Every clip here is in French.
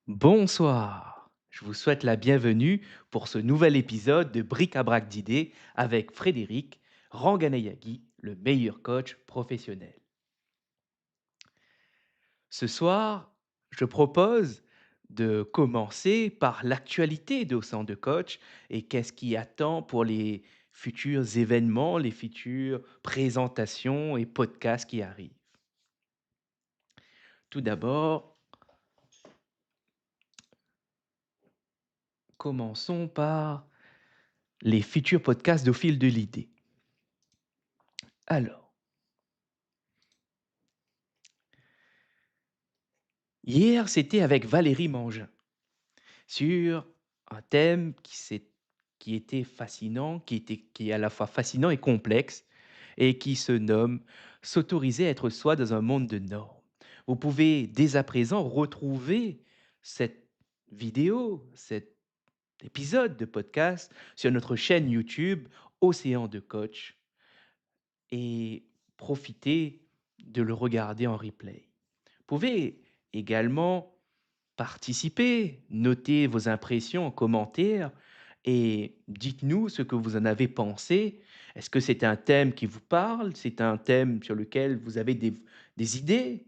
Bonsoir, je vous souhaite la bienvenue pour ce nouvel épisode de Bric-à-brac d'idées avec Frédéric Ranganayagi, le meilleur coach professionnel. Ce soir, je propose de commencer par l'actualité de sein de coach et qu'est-ce qui attend pour les futurs événements, les futures présentations et podcasts qui arrivent. Tout d'abord, commençons par les futurs podcasts d'Au fil de l'idée. Alors, hier, c'était avec Valérie Mangin sur un thème qui était fascinant, qui est à la fois fascinant et complexe et qui se nomme «S'autoriser à être soi dans un monde de normes». Vous pouvez dès à présent retrouver cette vidéo, cet épisode de podcast sur notre chaîne YouTube Océan de coach et profiter de le regarder en replay. Vous pouvez également participer, notez vos impressions en commentaire et dites-nous ce que vous en avez pensé. Est-ce que c'est un thème qui vous parle? C'est un thème sur lequel vous avez des idées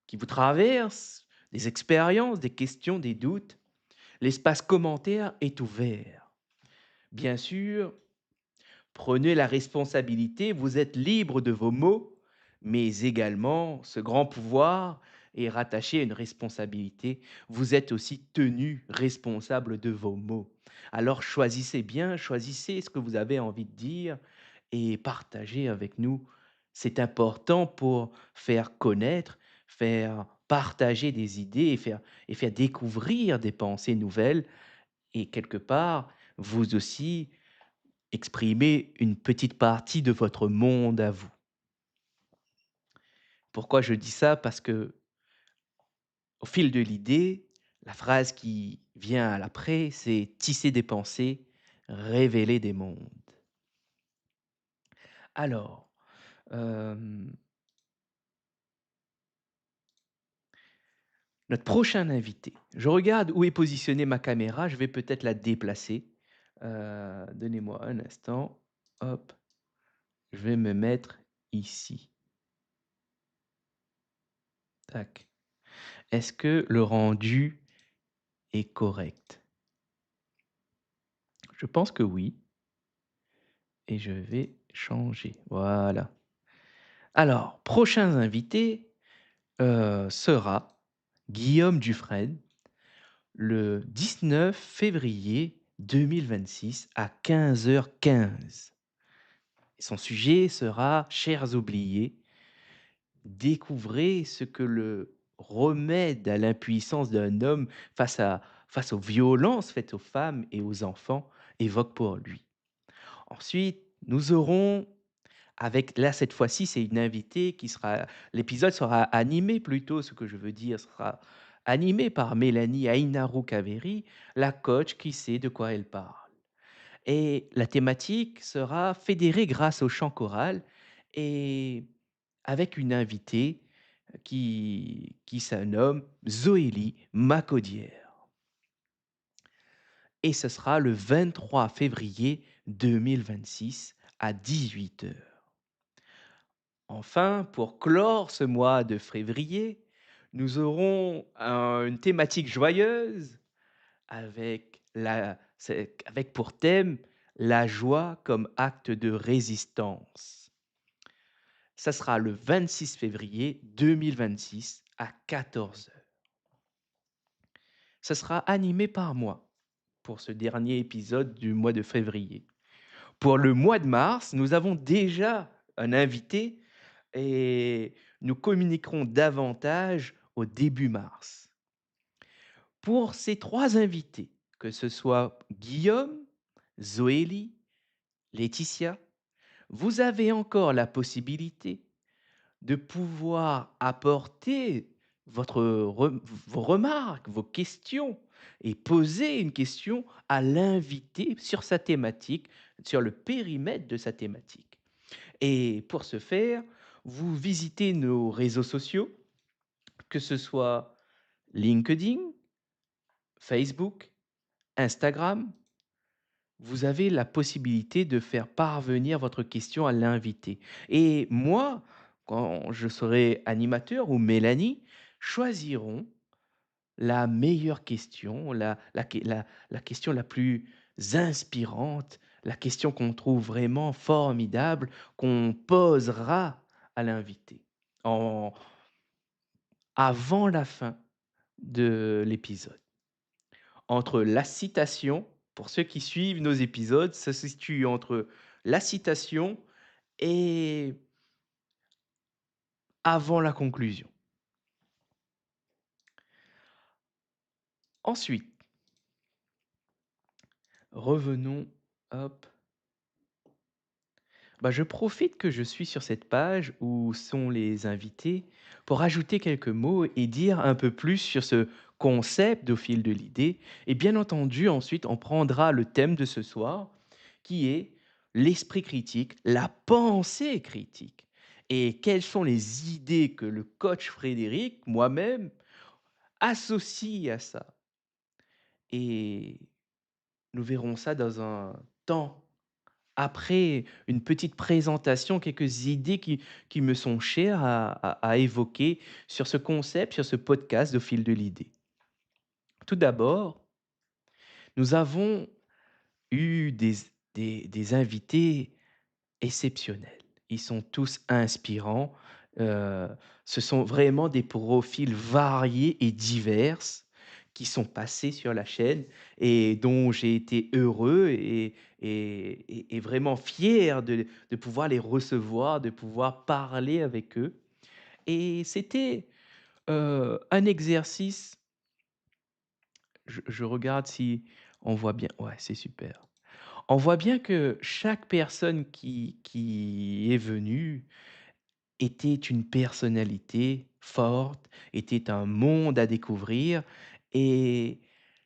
qui vous traversent, des expériences, des questions, des doutes? L'espace commentaire est ouvert. Bien sûr, prenez la responsabilité, vous êtes libre de vos mots, mais également ce grand pouvoir est rattaché à une responsabilité. Vous êtes aussi tenu responsable de vos mots. Alors choisissez bien, choisissez ce que vous avez envie de dire et partagez avec nous. C'est important pour faire connaître, faire partager des idées et faire découvrir des pensées nouvelles et quelque part, vous aussi exprimer une petite partie de votre monde à vous. Pourquoi je dis ça? Parce que au fil de l'idée, la phrase qui vient à l'après, c'est tisser des pensées, révéler des mondes. Alors, hem, notre prochain invité, je regarde où est positionnée ma caméra, je vais peut-être la déplacer. Donnez-moi un instant. Hop, je vais me mettre ici. Tac. Est-ce que le rendu est correct? Je pense que oui. Et je vais changer. Voilà. Alors, prochains invités, sera Guillaume Dufresne, le 19 février 2026 à 15h15. Son sujet sera «Chers oubliés, découvrez ce que le remède à l'impuissance d'un homme face aux violences faites aux femmes et aux enfants évoque pour lui». Ensuite, nous aurons avec là, cette fois-ci, c'est une invitée qui sera l'épisode sera animé plutôt, ce que je veux dire, sera animé par Mélanie Ainaru-Kaveri, la coach qui sait de quoi elle parle. Et la thématique sera fédérée grâce au chant choral et avec une invitée qui se nomme Zoélie Macaudière. Et ce sera le 23 février 2026 à 18h. Enfin, pour clore ce mois de février, nous aurons une thématique joyeuse avec pour thème la joie comme acte de résistance. Ça sera le 26 février 2026 à 14h. Ça sera animé par moi pour ce dernier épisode du mois de février. Pour le mois de mars, nous avons déjà un invité et nous communiquerons davantage au début mars. Pour ces 3 invités, que ce soit Guillaume, Zoélie, Laetitia, vous avez encore la possibilité de pouvoir apporter vos remarques, vos questions et poser une question à l'invité sur sa thématique, sur le périmètre de sa thématique. Et pour ce faire, vous visitez nos réseaux sociaux, que ce soit LinkedIn, Facebook, Instagram, vous avez la possibilité de faire parvenir votre question à l'invité. Et moi, quand je serai animateur ou Mélanie, choisirons la meilleure question, la question la plus inspirante, la question qu'on trouve vraiment formidable, qu'on posera à l'invité en avant la fin de l'épisode. Entre la citation, pour ceux qui suivent nos épisodes, ça se situe entre la citation et avant la conclusion. Ensuite, revenons, hop, bah, je profite que je suis sur cette page où sont les invités pour ajouter quelques mots et dire un peu plus sur ce concept au fil de l'idée. Et bien entendu, ensuite, on prendra le thème de ce soir qui est l'esprit critique, la pensée critique. Et quelles sont les idées que le coach Frédéric, moi-même, associe à ça. Et nous verrons ça dans un temps après une petite présentation, quelques idées qui me sont chères à évoquer sur ce concept, sur ce podcast au fil de l'idée. Tout d'abord, nous avons eu des invités exceptionnels. Ils sont tous inspirants. Heu, Ce sont vraiment des profils variés et divers qui sont passés sur la chaîne et dont j'ai été heureux et vraiment fier de pouvoir les recevoir, de pouvoir parler avec eux et c'était, un exercice je regarde si on voit bien ouais, c'est super. On voit bien que chaque personne qui est venue était une personnalité forte, était un monde à découvrir et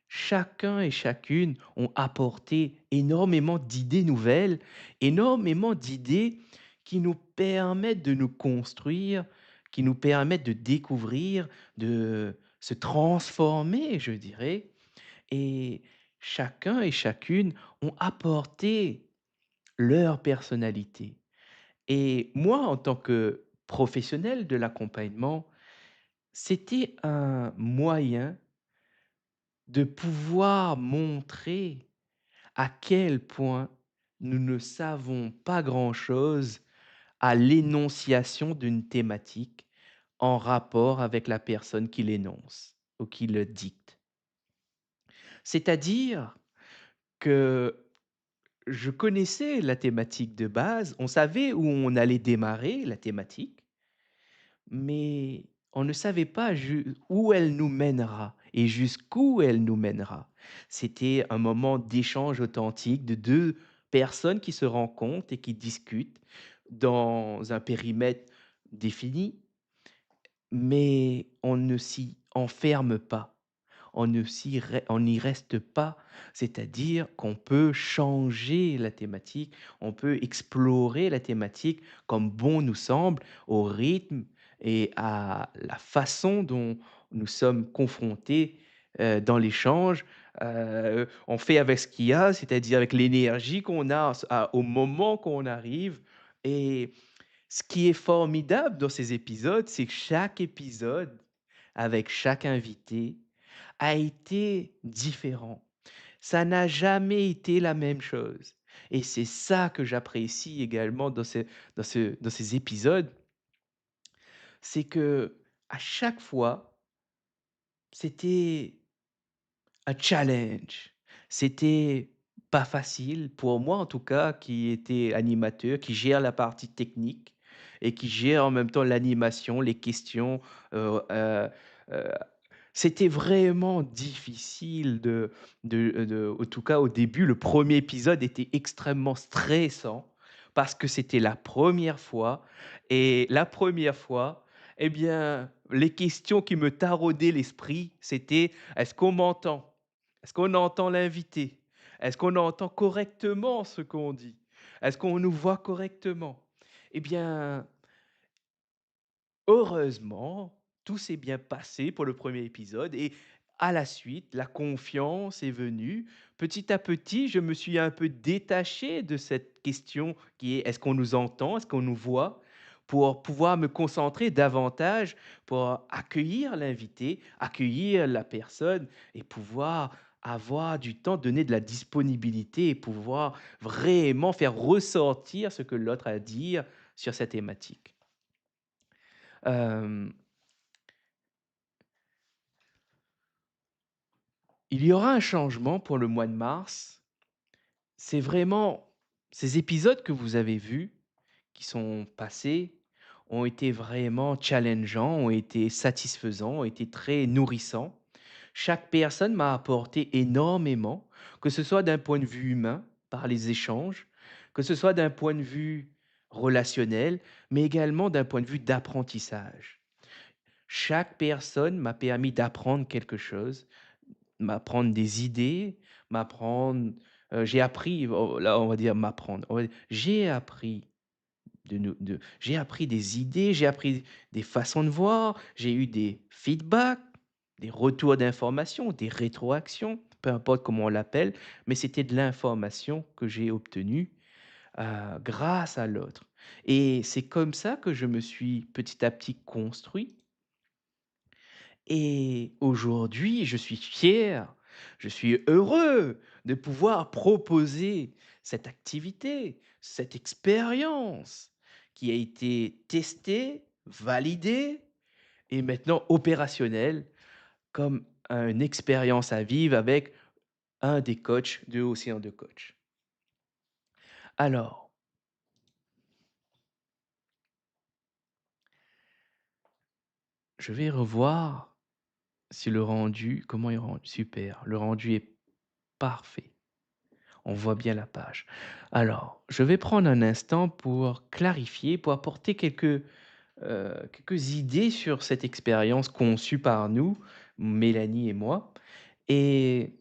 chacun et chacune ont apporté énormément d'idées nouvelles, énormément d'idées qui nous permettent de nous construire, qui nous permettent de découvrir, de se transformer, je dirais et chacun et chacune ont apporté leur personnalité. Et moi, en tant que professionnel de l'accompagnement, c'était un moyen de pouvoir montrer à quel point nous ne savons pas grand-chose à l'énonciation d'une thématique en rapport avec la personne qui l'énonce ou qui le dicte. C'est-à-dire que je connaissais la thématique de base, on savait où on allait démarrer la thématique, mais on ne savait pas où elle nous mènera et jusqu'où elle nous mènera. C'était un moment d'échange authentique de 2 personnes qui se rencontrent et qui discutent dans un périmètre défini, mais on ne s'y enferme pas. On n'y reste pas, c'est-à-dire qu'on peut changer la thématique, on peut explorer la thématique comme bon nous semble, au rythme et à la façon dont nous sommes confrontés, dans l'échange. On fait avec ce qu'il y a, c'est-à-dire avec l'énergie qu'on a au moment qu'on arrive et ce qui est formidable dans ces épisodes, c'est que chaque épisode, avec chaque invité, a été différent. Ça n'a jamais été la même chose et c'est ça que j'apprécie également dans ces épisodes, c'est que à chaque fois, c'était un challenge. C'était pas facile pour moi en tout cas qui était animateur, qui gère la partie technique et qui gère en même temps l'animation, les questions, heu heu heu, c'était vraiment difficile en tout cas au début, le premier épisode était extrêmement stressant parce que c'était la première fois et la première fois, eh bien, les questions qui me taraudaient l'esprit, c'était: «Est-ce qu'on m'entend? Est-ce qu'on entend l'invité? Est-ce qu'on entend correctement ce qu'on dit? Est-ce qu'on nous voit correctement?» Eh bien, heureusement, tout s'est bien passé pour le premier épisode et À la suite, la confiance est venue. Petit à petit, je me suis un peu détaché de cette question qui est: «Est-ce qu'on nous entend? Est-ce qu'on nous voit?» pour pouvoir me concentrer davantage, pour accueillir l'invité, accueillir la personne et pouvoir avoir du temps, donner de la disponibilité et pouvoir vraiment faire ressortir ce que l'autre a à dire sur cette thématique. Hem, il y aura un changement pour le mois de mars. C'est vraiment ces épisodes que vous avez vus, qui sont passés, ont été vraiment challengeants, ont été satisfaisants, ont été très nourrissants. Chaque personne m'a apporté énormément, que ce soit d'un point de vue humain, par les échanges, que ce soit d'un point de vue relationnel, mais également d'un point de vue d'apprentissage. Chaque personne m'a permis d'apprendre quelque chose, m'apprendre des idées, m'apprendre, j'ai appris, là, on va dire m'apprendre, on va dire j'ai appris j'ai appris des idées, j'ai appris des façons de voir, j'ai eu des feedbacks, des retours d'informations, des rétroactions, peu importe comment on l'appelle, mais c'était de l'information que j'ai obtenue, grâce à l'autre et c'est comme ça que je me suis petit à petit construit et aujourd'hui, je suis fier, je suis heureux de pouvoir proposer cette activité, cette expérience qui a été testée, validée et maintenant opérationnelle comme une expérience à vivre avec un des coachs de Océan de Coach. Alors, je vais revoir si le rendu, comment il est rendu. Super, le rendu est parfait. On voit bien la page. Alors, je vais prendre un instant pour clarifier, pour apporter quelques idées sur cette expérience conçue par nous, Mélanie et moi. Et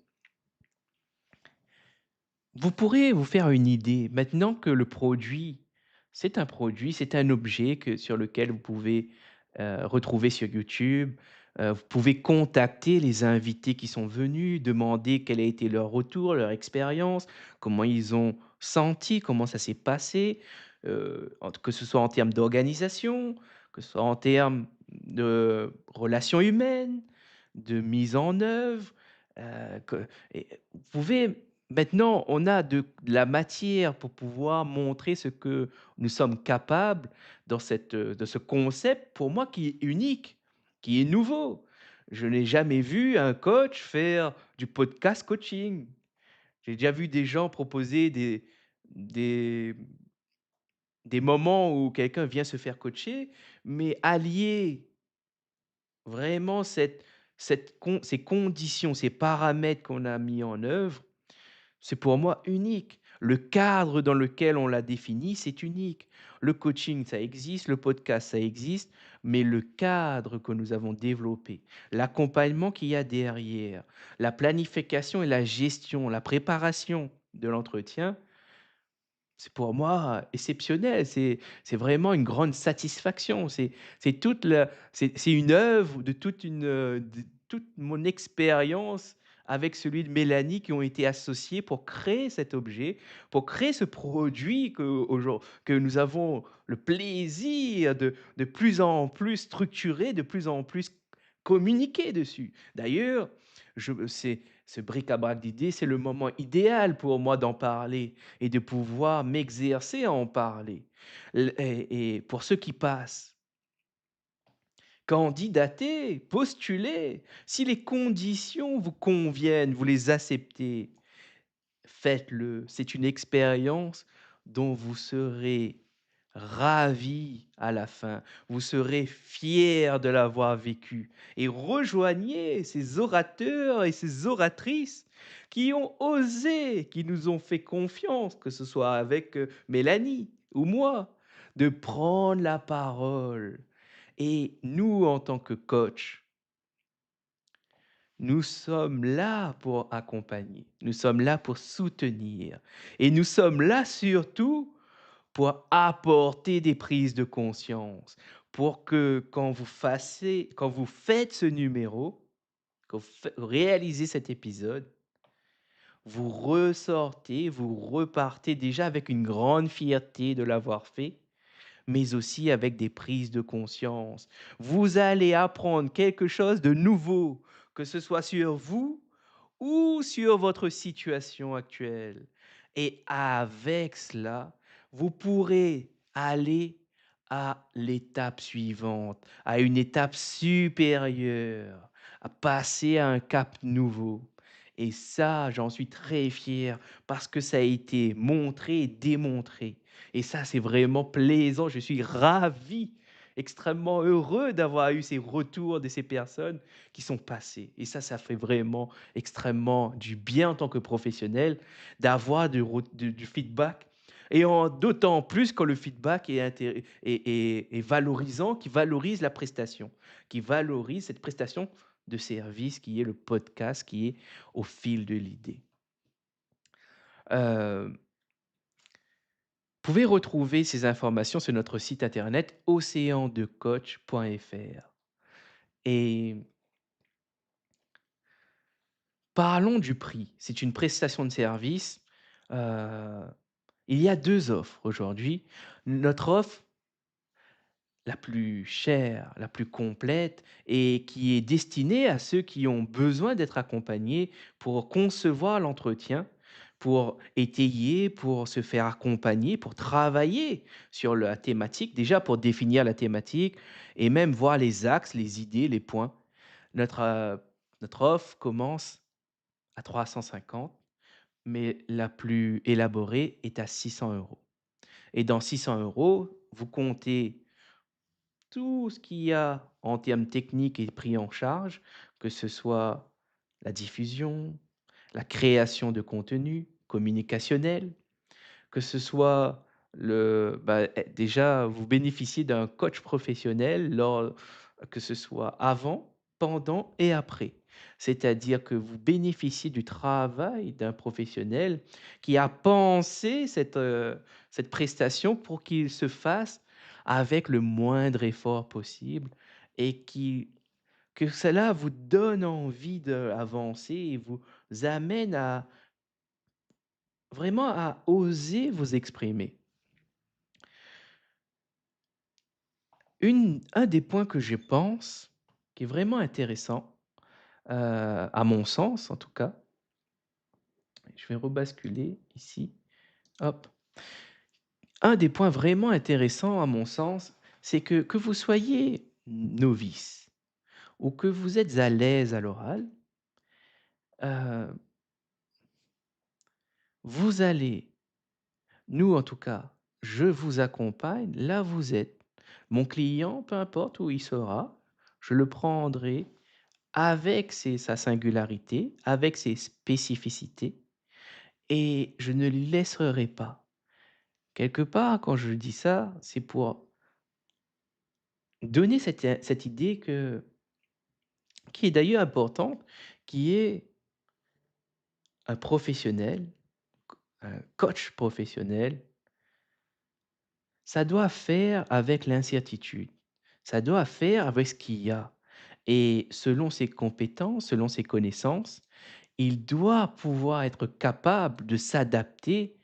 vous pourrez vous faire une idée. Maintenant que le produit, c'est un objet sur lequel vous pouvez retrouver sur YouTube. Vous pouvez contacter les invités qui sont venus, demander quel a été leur retour, leur expérience, comment ils ont senti, comment ça s'est passé, que ce soit en termes d'organisation, que ce soit en termes de relations humaines, de mise en œuvre. Et vous pouvez Maintenant, on a de la matière pour pouvoir montrer ce que nous sommes capables de ce concept, pour moi, qui est unique, qui est nouveau. Je n'ai jamais vu un coach faire du podcast coaching. J'ai déjà vu des gens proposer des des moments où quelqu'un vient se faire coacher, mais allier vraiment ces conditions, ces paramètres qu'on a mis en œuvre, c'est pour moi unique. Le cadre dans lequel on l'a défini, c'est unique. Le coaching, ça existe, le podcast, ça existe, mais le cadre que nous avons développé, l'accompagnement qu'il y a derrière, la planification et la gestion, la préparation de l'entretien, c'est pour moi exceptionnel. C'est vraiment une grande satisfaction. C'est toute la c'est une œuvre de toute mon expérience avec celui de Mélanie qui ont été associés pour créer cet objet, pour créer ce produit que nous avons le plaisir de plus en plus structurer, de plus en plus communiquer dessus. D'ailleurs, c'est ce bric-à-brac d'idées, c'est le moment idéal pour moi d'en parler et de pouvoir m'exercer à en parler. Et pour ceux qui passent, candidatez, postulez. Si les conditions vous conviennent, vous les acceptez, faites-le. C'est une expérience dont vous serez ravi à la fin. Vous serez fiers de l'avoir vécu et rejoignez ces orateurs et ces oratrices qui ont osé, qui nous ont fait confiance, que ce soit avec Mélanie ou moi, de prendre la parole. Et nous, en tant que coach, nous sommes là pour accompagner, nous sommes là pour soutenir et nous sommes là surtout pour apporter des prises de conscience, pour que quand vous faites ce numéro, quand vous réalisez cet épisode, vous ressortez, vous repartez déjà avec une grande fierté de l'avoir fait, mais aussi avec des prises de conscience. Vous allez apprendre quelque chose de nouveau, que ce soit sur vous ou sur votre situation actuelle. Et avec cela, vous pourrez aller à l'étape suivante, à une étape supérieure, à passer à un cap nouveau. Et ça, j'en suis très fier parce que ça a été montré et démontré. Et ça, c'est vraiment plaisant. Je suis ravi, extrêmement heureux d'avoir eu ces retours de ces personnes qui sont passées. Et ça fait vraiment extrêmement du bien en tant que professionnel d'avoir du feedback. Et d'autant plus quand le feedback est valorisant, qui valorise la prestation, qui valorise cette prestation de service qui est le podcast, qui est au fil de l'idée. Vous pouvez retrouver ces informations sur notre site internet océandecoach.fr. Et parlons du prix. C'est une prestation de service. Heu, il y a 2 offres aujourd'hui. Notre offre la plus chère, la plus complète et qui est destinée à ceux qui ont besoin d'être accompagnés pour concevoir l'entretien, pour étayer, pour se faire accompagner, pour travailler sur la thématique, déjà pour définir la thématique et même voir les axes, les idées, les points. Notre, notre offre commence à 350, mais la plus élaborée est à 600 €. Et dans 600 €, vous comptez tout ce qu'il y a en termes techniques et pris en charge, que ce soit la diffusion, la création de contenu communicationnel, que ce soit déjà vous bénéficiez d'un coach professionnel que ce soit avant, pendant et après. C'est-à-dire que vous bénéficiez du travail d'un professionnel qui a pensé cette prestation pour qu'il se fasse avec le moindre effort possible et que cela vous donne envie d'avancer et vous amène à vraiment à oser vous exprimer. Un des points que je pense, qui est vraiment intéressant, à mon sens en tout cas, je vais rebasculer ici, hop. Un des points vraiment intéressants à mon sens, c'est que vous soyez novice ou que vous êtes à l'aise à l'oral, heu, vous allez nous en tout cas, je vous accompagne là où vous êtes. Mon client, peu importe où il sera, je le prendrai avec sa singularité, avec ses spécificités et je ne le laisserai pas. Quelque part, quand je dis ça, c'est pour donner cette idée qui est d'ailleurs importante, qui est un professionnel, un coach professionnel, ça doit faire avec l'incertitude. Ça doit faire avec ce qu'il y a et selon ses compétences, selon ses connaissances, il doit pouvoir être capable de s'adapter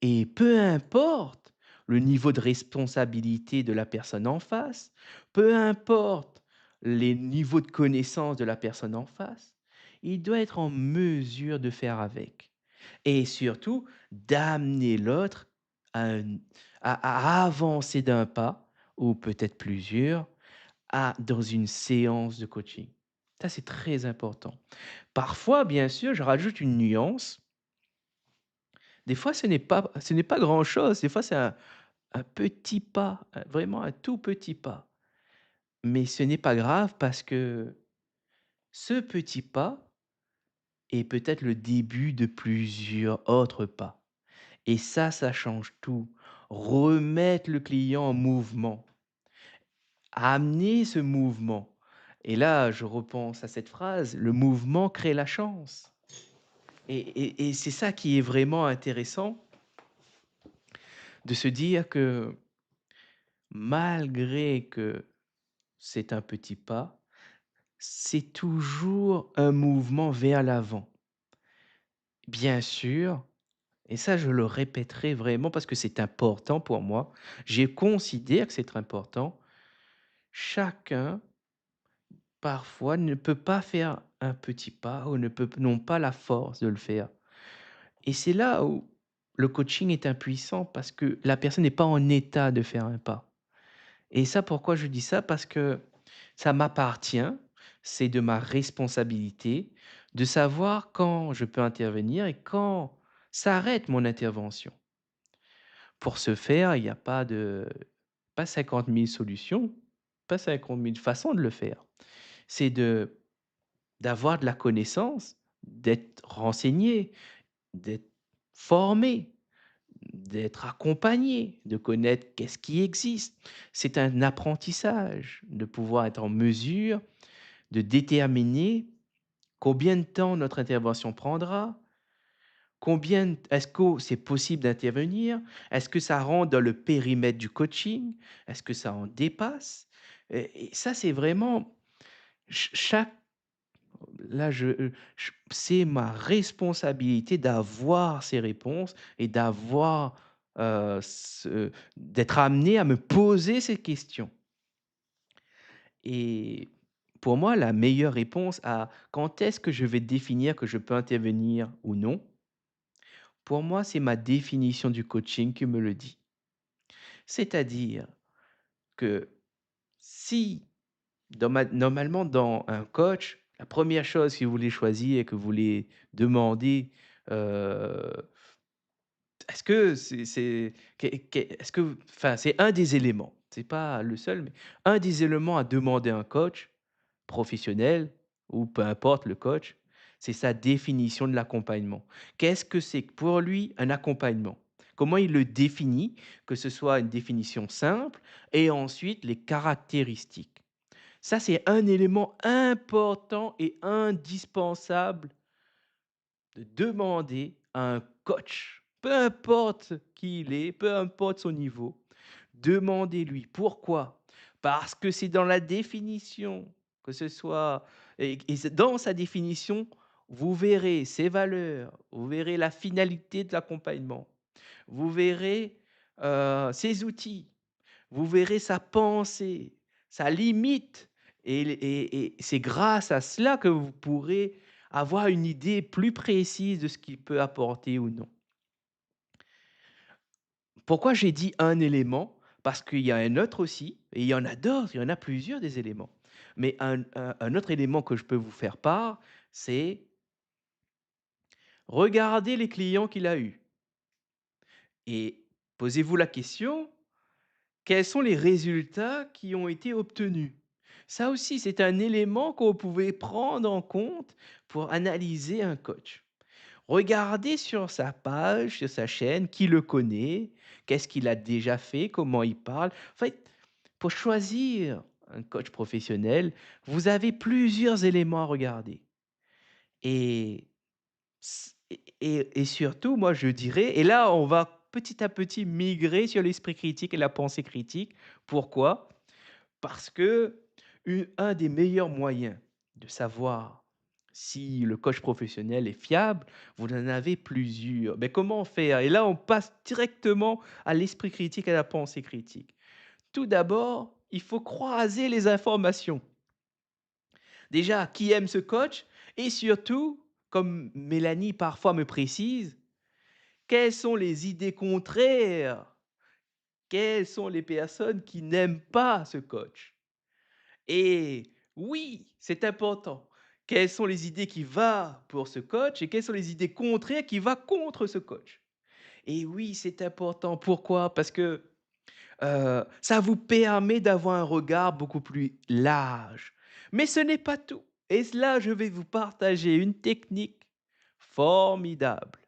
et peu importe le niveau de responsabilité de la personne en face, peu importe les niveaux de connaissance de la personne en face, il doit être en mesure de faire avec. Et surtout, d'amener l'autre à, à avancer d'un pas, ou peut-être plusieurs, dans une séance de coaching. Ça, c'est très important. Parfois, bien sûr, je rajoute une nuance. Des fois, ce n'est pas grand-chose. Des fois, c'est un petit pas, vraiment un tout petit pas. Mais ce n'est pas grave parce que ce petit pas est peut-être le début de plusieurs autres pas. Et ça change tout. Remettre le client en mouvement, amener ce mouvement. Et là, je repense à cette phrase, le mouvement crée la chance. Et c'est ça qui est vraiment intéressant de se dire que malgré que c'est un petit pas, c'est toujours un mouvement vers l'avant. Bien sûr, et ça je le répéterai vraiment parce que c'est important pour moi. Je considère que c'est très important. Chacun, parfois, ne peut pas faire un petit pas ou ne peut n'ont pas la force de le faire. Et c'est là où le coaching est impuissant parce que la personne n'est pas en état de faire un pas. Et ça, pourquoi je dis ça? Parce que ça m'appartient, c'est de ma responsabilité de savoir quand je peux intervenir et quand s'arrête mon intervention. Pour ce faire, il n'y a pas 50 000 solutions, pas 50 000 façons de le faire. C'est d'avoir de la connaissance, d'être renseigné, d'être formé, d'être accompagné, de connaître qu'est-ce qui existe. C'est un apprentissage de pouvoir être en mesure de déterminer combien de temps notre intervention prendra, est-ce que c'est possible d'intervenir, est-ce que ça rentre dans le périmètre du coaching, est-ce que ça en dépasse. Et ça, c'est vraiment chaque là, c'est ma responsabilité d'avoir ces réponses et d'être amené à me poser ces questions. Et pour moi, la meilleure réponse à quand est-ce que je vais définir que je peux intervenir ou non, pour moi, c'est ma définition du coaching qui me le dit. C'est-à-dire que si normalement dans un coach, la première chose que vous voulez choisir et que vous voulez demander, heu, est-ce que c'est est-ce que enfin, c'est un des éléments, c'est pas le seul, mais un des éléments à demander à un coach professionnel ou peu importe le coach, c'est sa définition de l'accompagnement. Qu'est-ce que c'est que pour lui un accompagnement? Comment il le définit? Que ce soit une définition simple et ensuite les caractéristiques. Ça, c'est un élément important et indispensable de demander à un coach, peu importe qui il est, peu importe son niveau, demandez-lui. Pourquoi? Parce que c'est dans la définition, que ce soit et c'est dans sa définition, vous verrez ses valeurs, vous verrez la finalité de l'accompagnement, vous verrez, ses outils, vous verrez sa pensée, sa limite et c'est grâce à cela que vous pourrez avoir une idée plus précise de ce qu'il peut apporter ou non. Pourquoi j'ai dit un élément? Parce qu'il y a un autre aussi et il y en a d'autres, il y en a plusieurs des éléments. Mais un autre élément que je peux vous faire part, c'est regarder les clients qu'il a eus et posez-vous la question: quels sont les résultats qui ont été obtenus? Ça aussi, c'est un élément que vous pouvez prendre en compte pour analyser un coach. Regardez sur sa page, sur sa chaîne, qui le connaît, qu'est-ce qu'il a déjà fait, comment il parle. En fait, pour choisir un coach professionnel, vous avez plusieurs éléments à regarder. Et, et surtout, moi, je dirais, et là, on va petit à petit migrer sur l'esprit critique et la pensée critique. Pourquoi? Parce que un des meilleurs moyens de savoir si le coach professionnel est fiable, vous en avez plusieurs. Mais comment faire? Et là, on passe directement à l'esprit critique et à la pensée critique. Tout d'abord, il faut croiser les informations. Déjà, qui aime ce coach? Et surtout, comme Mélanie parfois me précise, quelles sont les idées contraires? Quelles sont les personnes qui n'aiment pas ce coach? Et oui, c'est important. Quelles sont les idées qui vont pour ce coach et quelles sont les idées contraires qui vont contre ce coach? Et oui, c'est important. Pourquoi? Parce que ça vous permet d'avoir un regard beaucoup plus large. Mais ce n'est pas tout. Et là, je vais vous partager une technique formidable.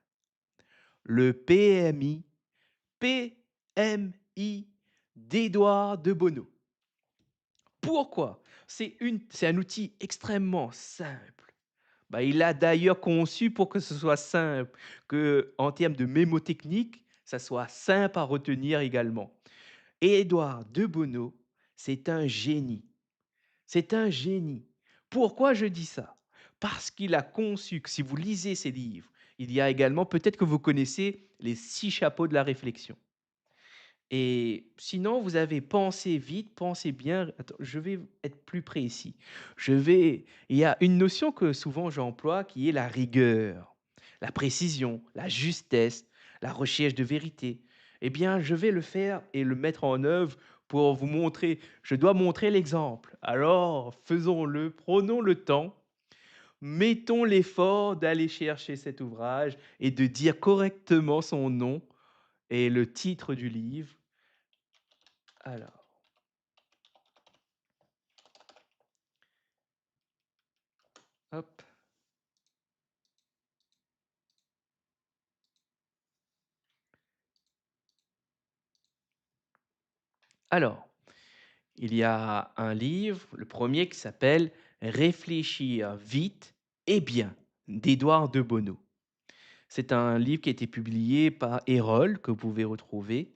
Le PMI, PMI d'Édouard de Bono. Pourquoi? C'est un outil extrêmement simple. Bah, il a d'ailleurs conçu pour que ce soit simple, que en termes de mémotechnique, ça soit simple à retenir également. Et Édouard de Bono, c'est un génie. C'est un génie. Pourquoi je dis ça? Parce qu'il a conçu que si vous lisez ses livres, il y a également peut-être que vous connaissez les 6 chapeaux de la réflexion. Et sinon, vous avez pensé vite, pensez bien. Attends, je vais être plus précis. Il y a une notion que souvent j'emploie qui est la rigueur, la précision, la justesse, la recherche de vérité. Eh bien, je vais le faire et le mettre en œuvre pour vous montrer. Je dois montrer l'exemple. Alors, faisons-le, prenons le temps, mettons l'effort d'aller chercher cet ouvrage et de dire correctement son nom et le titre du livre. Alors. Hop. Alors, il y a un livre, le premier qui s'appelle Réfléchir vite et bien d'Édouard de Bono. C'est un livre qui a été publié par Erol, que vous pouvez retrouver,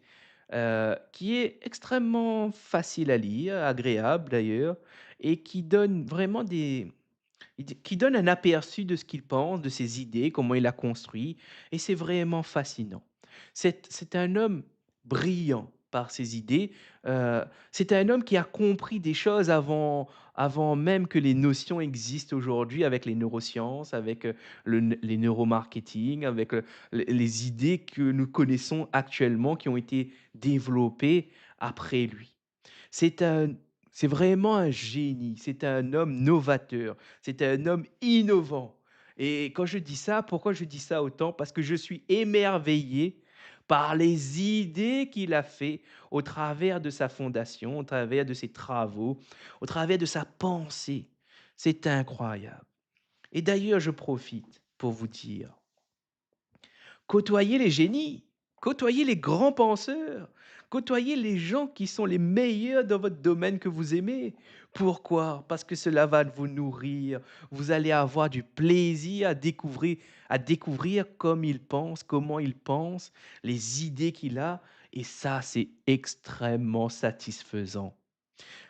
qui est extrêmement facile à lire, agréable d'ailleurs, et qui donne vraiment qui donne un aperçu de ce qu'il pense, de ses idées, comment il a construit, et c'est vraiment fascinant. C'est un homme brillant par ses idées. C'est un homme qui a compris des choses avant même que les notions existent aujourd'hui avec les neurosciences, avec les neuromarketing, avec les idées que nous connaissons actuellement qui ont été développées après lui. C'est un c'est vraiment un génie, c'est un homme novateur, c'est un homme innovant et quand je dis ça, pourquoi je dis ça autant? Parce que je suis émerveillé par les idées qu'il a fait au travers de sa fondation, au travers de ses travaux, au travers de sa pensée. C'est incroyable et d'ailleurs, je profite pour vous dire côtoyez les génies, côtoyez les grands penseurs, côtoyez les gens qui sont les meilleurs dans votre domaine que vous aimez. Pourquoi? Parce que cela va vous nourrir. Vous allez avoir du plaisir à découvrir comme il pense, comment il pense, les idées qu'il a. Et ça, c'est extrêmement satisfaisant.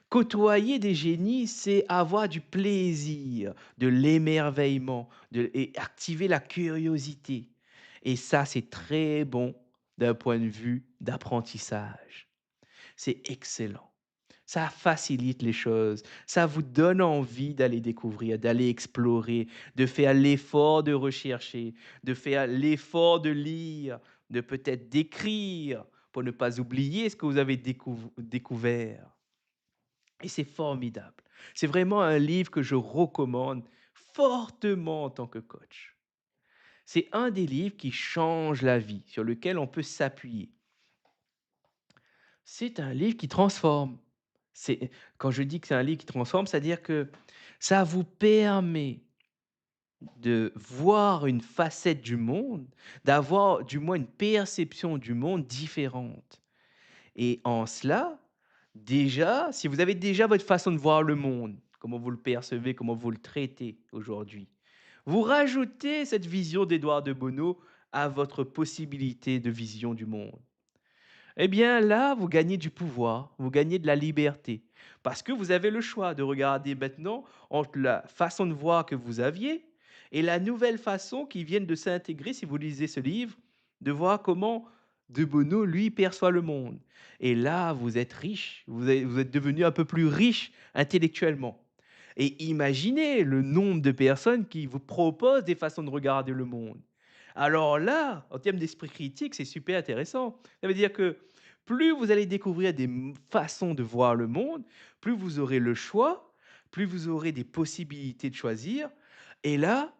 Côtoyer des génies, c'est avoir du plaisir, de l'émerveillement et activer la curiosité. Et ça, c'est très bon d'un point de vue d'apprentissage. C'est excellent. Ça facilite les choses. Ça vous donne envie d'aller découvrir, d'aller explorer, de faire l'effort de rechercher, de faire l'effort de lire, de peut-être d'écrire pour ne pas oublier ce que vous avez découvert. Et c'est formidable. C'est vraiment un livre que je recommande fortement en tant que coach. C'est un des livres qui change la vie, sur lequel on peut s'appuyer. C'est un livre qui transforme. Quand je dis que c'est un livre qui transforme, c'est-à-dire que ça vous permet de voir une facette du monde, d'avoir du moins une perception du monde différente. Et en cela, déjà, si vous avez déjà votre façon de voir le monde, comment vous le percevez, comment vous le traitez aujourd'hui, vous rajoutez cette vision d'Édouard de Bono à votre possibilité de vision du monde. Eh bien là, vous gagnez du pouvoir, vous gagnez de la liberté. Parce que vous avez le choix de regarder maintenant entre la façon de voir que vous aviez et la nouvelle façon qui vient de s'intégrer, si vous lisez ce livre, de voir comment De Bono, lui, perçoit le monde. Et là, vous êtes riche, vous êtes devenu un peu plus riche intellectuellement. Et imaginez le nombre de personnes qui vous proposent des façons de regarder le monde. Alors là, en termes d'esprit critique, c'est super intéressant. Ça veut dire que plus vous allez découvrir des façons de voir le monde, plus vous aurez le choix, plus vous aurez des possibilités de choisir. Et là,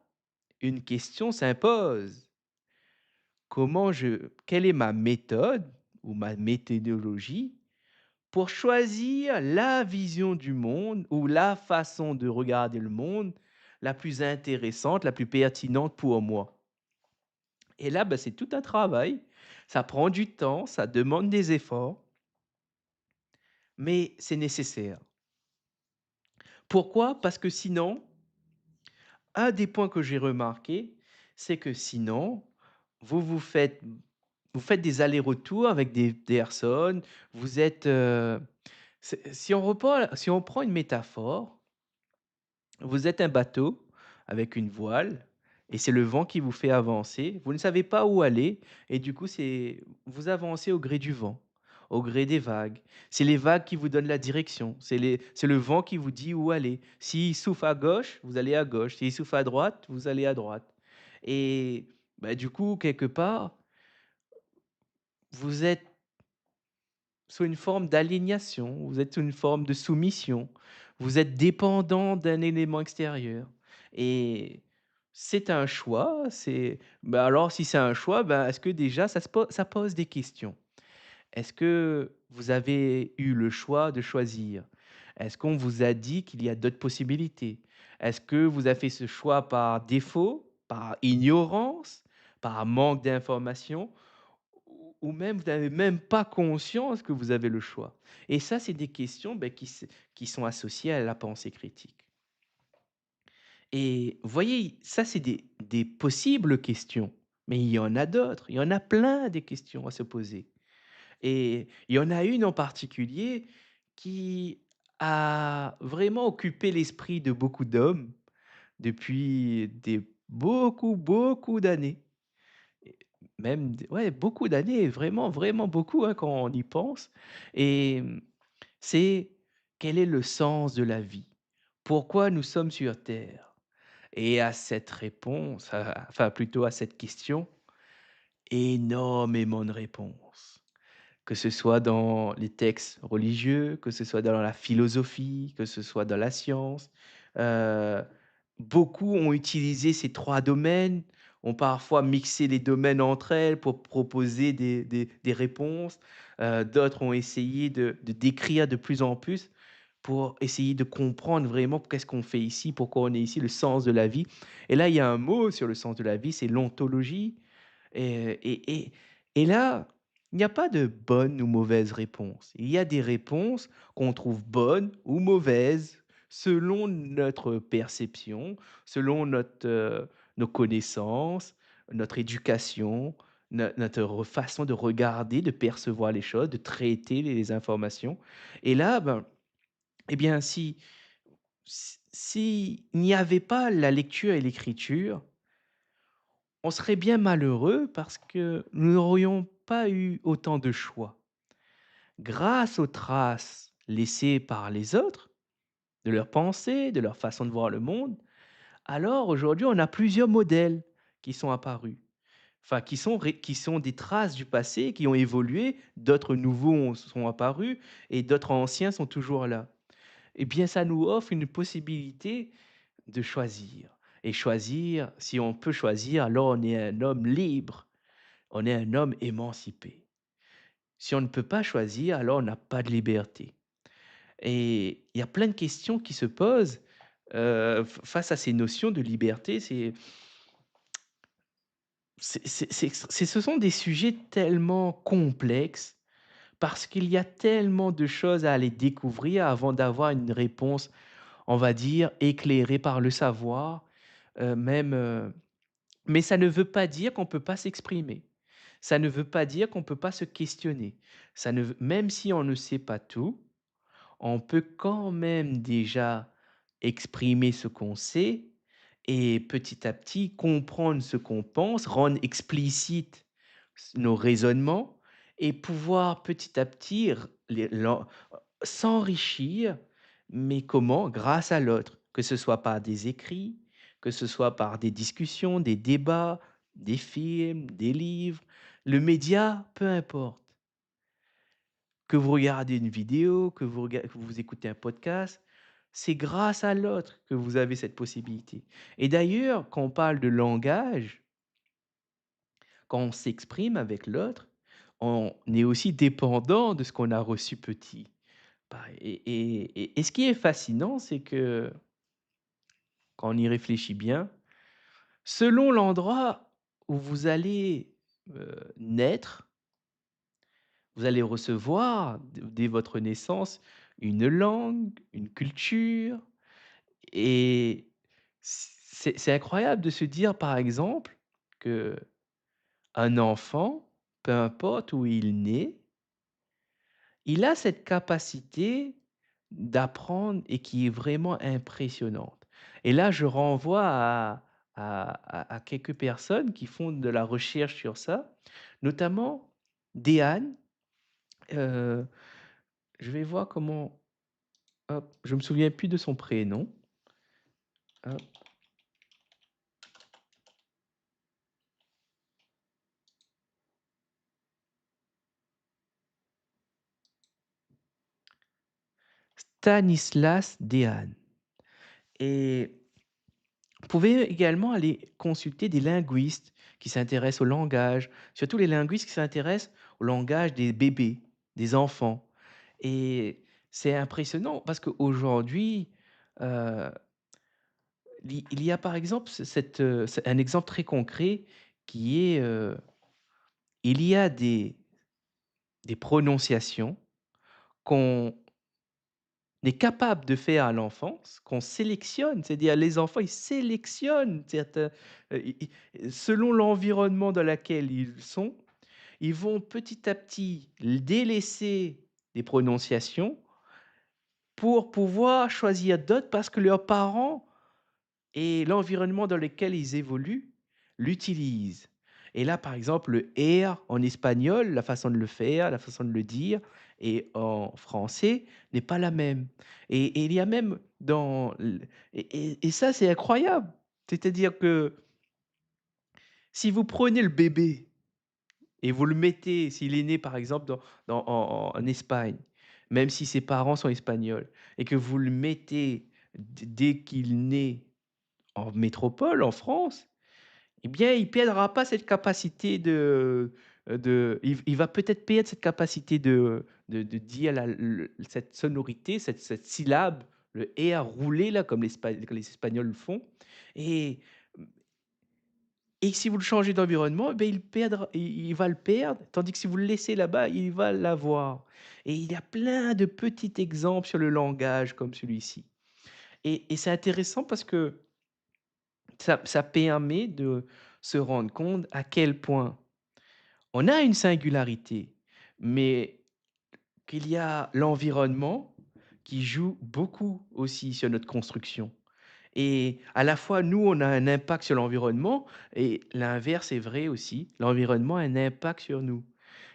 une question s'impose. Quelle est ma méthode ou ma méthodologie pour choisir la vision du monde ou la façon de regarder le monde la plus intéressante, la plus pertinente pour moi? Et là, bah, c'est tout un travail. Ça prend du temps, ça demande des efforts, mais c'est nécessaire. Pourquoi? Parce que sinon, un des points que j'ai remarqué, c'est que sinon, vous vous faites des allers-retours avec des personnes, vous êtes, si on prend une métaphore, Vous êtes un bateau avec une voile et c'est le vent qui vous fait avancer. Vous ne savez pas où aller et du coup, c'est vous avancez au gré du vent, au gré des vagues. C'est les vagues qui vous donnent la direction. C'est le vent qui vous dit où aller. S'il souffle à gauche, vous allez à gauche. S'il souffle à droite, vous allez à droite. Et bah, du coup, quelque part, vous êtes sous une forme d'aliénation, vous êtes sous une forme de soumission, vous êtes dépendant d'un élément extérieur et c'est un choix, bah, alors si c'est un choix, ben, est-ce que déjà ça pose des questions? Est-ce que vous avez eu le choix de choisir? Est-ce qu'on vous a dit qu'il y a d'autres possibilités? Est-ce que vous avez fait ce choix par défaut, par ignorance, par manque d'information? Ou même vous n'avez même pas conscience que vous avez le choix. Et ça, c'est des questions, beh, qui sont associées à la pensée critique. Et vous voyez, ça, c'est des possibles questions, mais il y en a d'autres. Il y en a plein des questions à se poser. Et il y en a une en particulier qui a vraiment occupé l'esprit de beaucoup d'hommes depuis beaucoup d'années. Et même d ouais, beaucoup d'années, vraiment, vraiment beaucoup, hein, quand on y pense et c'est: quel est le sens de la vie? Pourquoi nous sommes sur terre? Et à cette réponse, enfin plutôt à cette question, énormément de réponses. Que ce soit dans les textes religieux, que ce soit dans la philosophie, que ce soit dans la science. Heu, Beaucoup ont utilisé ces 3 domaines, ont parfois mixé les domaines entre elles pour proposer des réponses. D'autres ont essayé de décrire de plus en plus pour essayer de comprendre vraiment qu'est-ce qu'on fait ici, pourquoi on est ici, le sens de la vie. Et là, il y a un mot sur le sens de la vie, c'est l'ontologie. Et là, il n'y a pas de bonne ou mauvaise réponse. Il y a des réponses qu'on trouve bonnes ou mauvaises selon notre perception, selon nos connaissances, notre éducation, notre façon de regarder, de percevoir les choses, de traiter les informations. Et là, ben, eh bien, s'il n'y avait pas la lecture et l'écriture, on serait bien malheureux parce que nous n'aurions pas eu autant de choix. Grâce aux traces laissées par les autres, de leurs pensées, de leur façon de voir le monde, alors aujourd'hui, on a plusieurs modèles qui sont apparus. Enfin, qui sont des traces du passé, qui ont évolué, d'autres nouveaux sont apparus et d'autres anciens sont toujours là. Eh bien, ça nous offre une possibilité de choisir. Et choisir, si on peut choisir, alors on est un homme libre. On est un homme émancipé. Si on ne peut pas choisir, alors on n'a pas de liberté. Et il y a plein de questions qui se posent face à ces notions de liberté. Ce sont des sujets tellement complexes parce qu'il y a tellement de choses à aller découvrir avant d'avoir une réponse, on va dire, éclairée par le savoir, même. Mais ça ne veut pas dire qu'on ne peut pas s'exprimer. Ça ne veut pas dire qu'on ne peut pas se questionner. Ça ne veut Même si on ne sait pas tout, on peut quand même déjà exprimer ce qu'on sait et petit à petit comprendre ce qu'on pense, rendre explicite nos raisonnements et pouvoir petit à petit s'enrichir, mais comment? Grâce à l'autre, que ce soit par des écrits, que ce soit par des discussions, des débats, des films, des livres, le média, peu importe. Que vous regardez une vidéo, que vous écoutez un podcast, c'est grâce à l'autre que vous avez cette possibilité. Et d'ailleurs, quand on parle de langage, quand on s'exprime avec l'autre, on est aussi dépendant de ce qu'on a reçu petit. Bah, et ce qui est fascinant, c'est que quand on y réfléchit bien, selon l'endroit où vous allez naître, vous allez recevoir dès votre naissance une langue, une culture. Et c'est incroyable de se dire, par exemple, que un enfant, peu importe où il naît, il a cette capacité d'apprendre et qui est vraiment impressionnante. Et là, je renvoie à quelques personnes qui font de la recherche sur ça, notamment Dehaene, heu, je vais voir comment hop, je me souviens plus de son prénom. Hop, Stanislas Dehaene. Et vous pouvez également aller consulter des linguistes qui s'intéressent au langage, surtout les linguistes qui s'intéressent au langage des bébés, des enfants. Et c'est impressionnant parce qu'aujourd'hui, heu, il y a par exemple c'est un exemple très concret qui est, il y a des prononciations qu'on est capable de faire à l'enfance, qu'on sélectionne. C'est-à-dire les enfants, ils sélectionnent certains, selon l'environnement dans lequel ils sont, ils vont petit à petit délaisser des prononciations pour pouvoir choisir d'autres parce que leurs parents et l'environnement dans lequel ils évoluent l'utilisent. Et là, par exemple, le R en espagnol, la façon de le faire, la façon de le dire et en français n'est pas la même. Et il y a même dans l et ça, c'est incroyable. C'est-à-dire que si vous prenez le bébé et vous le mettez, s'il est né, par exemple, en Espagne, même si ses parents sont espagnols et que vous le mettez dès qu'il naît en métropole, en France, eh bien, il perdra pas cette capacité il va peut-être perdre cette capacité de dire cette sonorité, cette syllabe, le R roulé là, comme les Espagnols le font. Et si vous le changez d'environnement, eh beh, il va le perdre, tandis que si vous le laissez là-bas, il va l'avoir. Et il y a plein de petits exemples sur le langage comme celui-ci. Et c'est intéressant parce que ça permet de se rendre compte à quel point on a une singularité, mais qu'il y a l'environnement qui joue beaucoup aussi sur notre construction. Et à la fois, nous, on a un impact sur l'environnement et l'inverse est vrai aussi. L'environnement a un impact sur nous.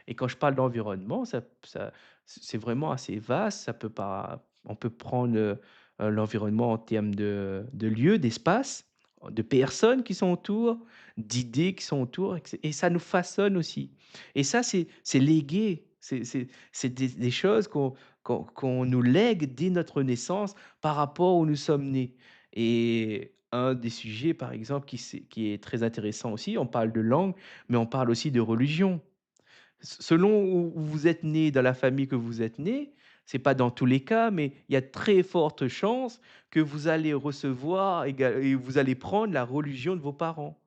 Et quand je parle d'environnement, c'est vraiment assez vaste. Ça peut pas, on peut prendre l'environnement en termes de lieu, d'espace, de personnes qui sont autour, d'idées qui sont autour, et ça nous façonne aussi. Et ça, c'est légué. C'est des choses qu'on nous lègue dès notre naissance par rapport où nous sommes nés. Et un des sujets, par exemple, qui est très intéressant aussi, on parle de langue, mais on parle aussi de religion. Selon où vous êtes né, dans la famille que vous êtes né, c'est pas dans tous les cas, mais il y a de très fortes chances que vous allez recevoir et vous allez prendre la religion de vos parents.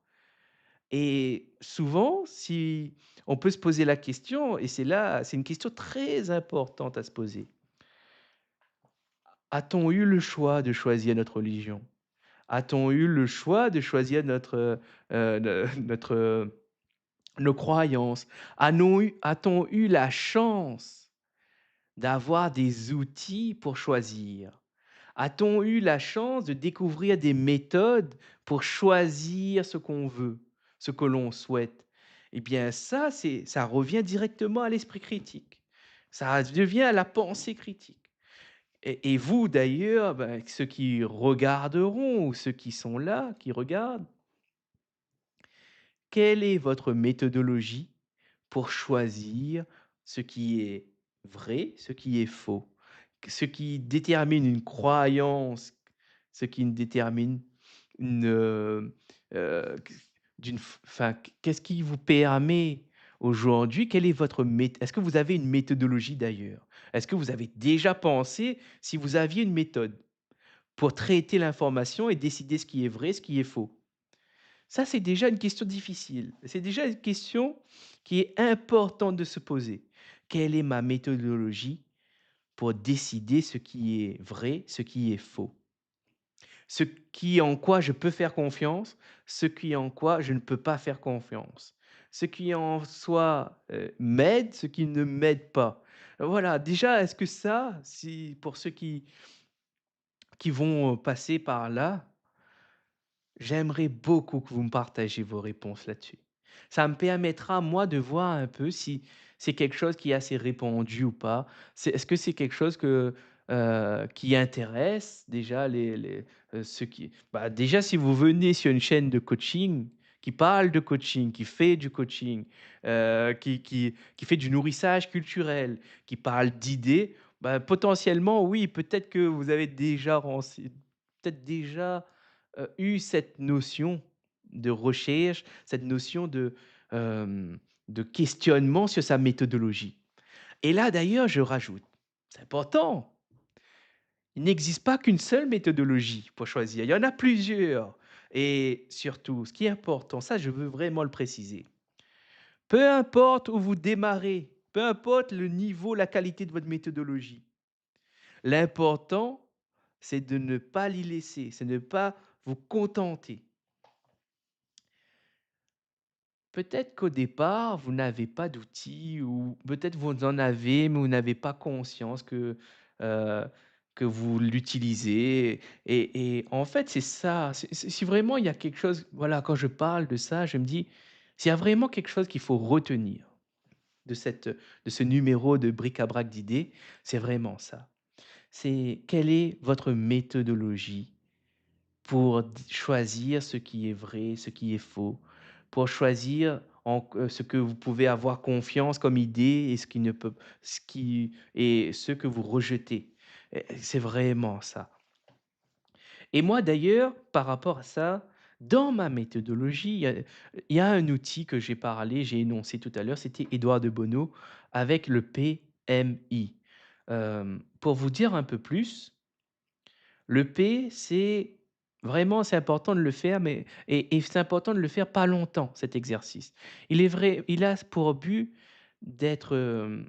Et souvent, si on peut se poser la question, et c'est une question très importante à se poser. A-t-on eu le choix de choisir notre religion? A-t-on eu le choix de choisir nos croyances? A-t-on eu la chance d'avoir des outils pour choisir? A-t-on eu la chance de découvrir des méthodes pour choisir ce qu'on veut, ce que l'on souhaite? Eh bien ça revient directement à l'esprit critique. Ça devient à la pensée critique. Et vous d'ailleurs, ceux qui regarderont ou ceux qui sont là, qui regardent, quelle est votre méthodologie pour choisir ce qui est vrai, ce qui est faux? Ce qui détermine une croyance, ce qui détermine une, q d'une f enfin, qu'est-ce qui vous permet aujourd'hui? Quelle est votre est-ce que vous avez une méthodologie d'ailleurs? Est-ce que vous avez déjà pensé si vous aviez une méthode pour traiter l'information et décider ce qui est vrai, ce qui est faux? Ça, c'est déjà une question difficile. C'est déjà une question qui est importante de se poser. Quelle est ma méthodologie pour décider ce qui est vrai, ce qui est faux? Ce qui en quoi je peux faire confiance, ce qui en quoi je ne peux pas faire confiance. Ce qui en soi, m'aide, ce qui ne m'aide pas. Voilà, déjà, est-ce que ça, si pour ceux qui vont, passer par là, J'aimerais beaucoup que vous me partagiez vos réponses là-dessus. Ça me permettra, moi, de voir un peu si c'est quelque chose qui est assez répandu ou pas. Est-ce que c'est quelque chose qui intéresse déjà ceux qui bah, déjà si vous venez sur une chaîne de coaching, qui parle de coaching, qui fait du coaching, qui fait du nourrissage culturel, qui parle d'idées, bah, potentiellement oui, peut-être que vous avez déjà peut-être déjà eu cette notion de recherche, cette notion de questionnement sur sa méthodologie. Et là, d'ailleurs, je rajoute, c'est important, il n'existe pas qu'une seule méthodologie pour choisir, il y en a plusieurs. Et surtout, ce qui est important, ça je veux vraiment le préciser, peu importe où vous démarrez, peu importe le niveau, la qualité de votre méthodologie, l'important, c'est de ne pas l'y laisser, c'est de ne pas vous contenter. Peut-être qu'au départ, vous n'avez pas d'outils ou peut-être vous en avez, mais vous n'avez pas conscience heu, que vous l'utilisez et en fait, c'est ça. Si vraiment il y a quelque chose voilà, quand je parle de ça, je me dis: «S'il y a vraiment quelque chose qu'il faut retenir de ce numéro de bric-à-brac d'idées, c'est vraiment ça. C'est quelle est votre méthodologie pour choisir ce qui est vrai, ce qui est faux, pour choisir ce que vous pouvez avoir confiance comme idée et ce qui et ce que vous rejetez. C'est vraiment ça. Et moi d'ailleurs, par rapport à ça, dans ma méthodologie, il y a un outil que j'ai énoncé tout à l'heure, c'était Édouard de Bono avec le PMI. Pour vous dire un peu plus, le P, c'est vraiment c'est important de le faire, mais c'est important de le faire pas longtemps, cet exercice. Il a pour but d'être,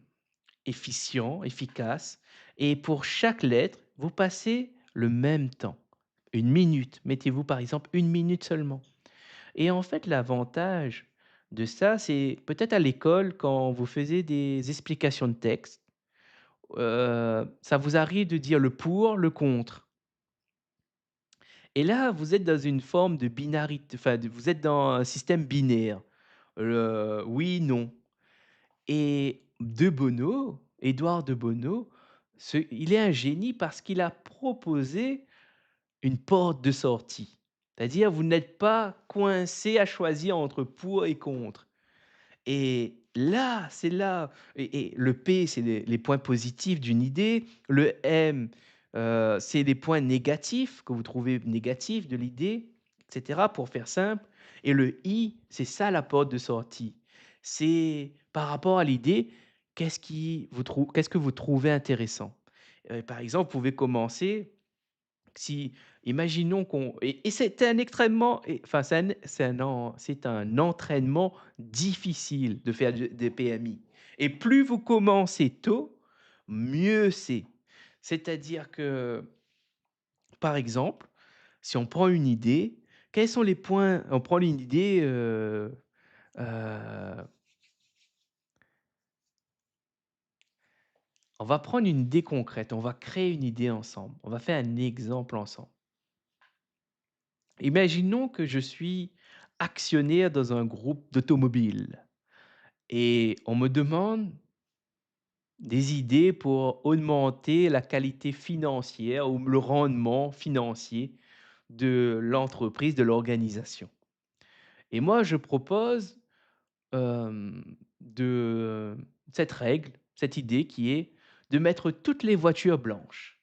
efficace et pour chaque lettre, vous passez le même temps. Une minute, mettez-vous par exemple une minute seulement et en fait, l'avantage de ça, c'est peut-être à l'école quand vous faisiez des explications de texte, ça vous arrive de dire le pour, le contre. Et là, vous êtes dans une forme de binarité, enfin, vous êtes dans un système binaire, oui, non. Et de Bono, Édouard de Bono, il est un génie parce qu'il a proposé une porte de sortie. C'est-à-dire, vous n'êtes pas coincé à choisir entre pour et contre. Et là, c'est là et le P, c'est les points positifs d'une idée. Le M, c'est les points négatifs que vous trouvez négatifs de l'idée, et cetera, pour faire simple. Et le I, c'est ça la porte de sortie. C'est par rapport à l'idée, qu'est-ce que vous trouvez intéressant? Par exemple, vous pouvez commencer si imaginons qu'on et c'est un extrêmement et enfin, c'est un entraînement difficile de faire des PMI et plus vous commencez tôt, mieux c'est. C'est-à-dire que, par exemple, si on prend une idée, quels sont les points on prend une idée, heu, on va prendre une idée concrète, on va créer une idée ensemble, on va faire un exemple ensemble. Imaginons que je suis actionnaire dans un groupe d'automobile et on me demande des idées pour augmenter la qualité financière ou le rendement financier de l'entreprise, de l'organisation. Et moi, je propose de cette règle, cette idée qui est de mettre toutes les voitures blanches.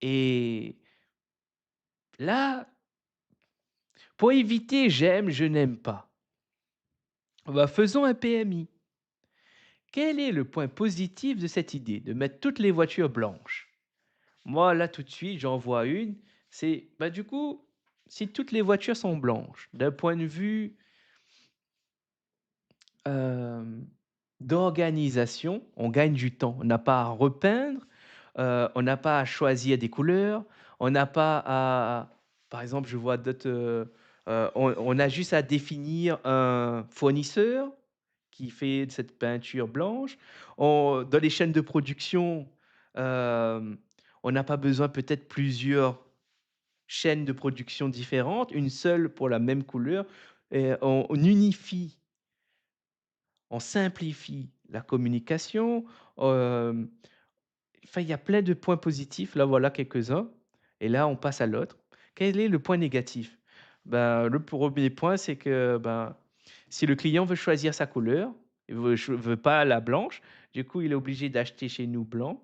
Et là, pour éviter j'aime, je n'aime pas, bah, faisons un PMI. Quel est le point positif de cette idée de mettre toutes les voitures blanches? Moi, là, tout de suite, j'en vois une, c'est, bah, du coup, si toutes les voitures sont blanches, d'un point de vue, hem, d'organisation, on gagne du temps. On n'a pas à repeindre, on n'a pas à choisir des couleurs, on n'a pas à par exemple, je vois d'autres, on a juste à définir un fournisseur qui fait de cette peinture blanche. Dans les chaînes de production, hem, on n'a pas besoin peut-être plusieurs. chaînes de production différentes, une seule pour la même couleur et on unifie, on simplifie la communication, hem, enfin, il y a plein de points positifs, là, voilà quelques-uns et là, on passe à l'autre. Quel est le point négatif? Ben, le premier point, c'est que, ben, si le client veut choisir sa couleur, il veut pas la blanche, du coup, il est obligé d'acheter chez nous blanc,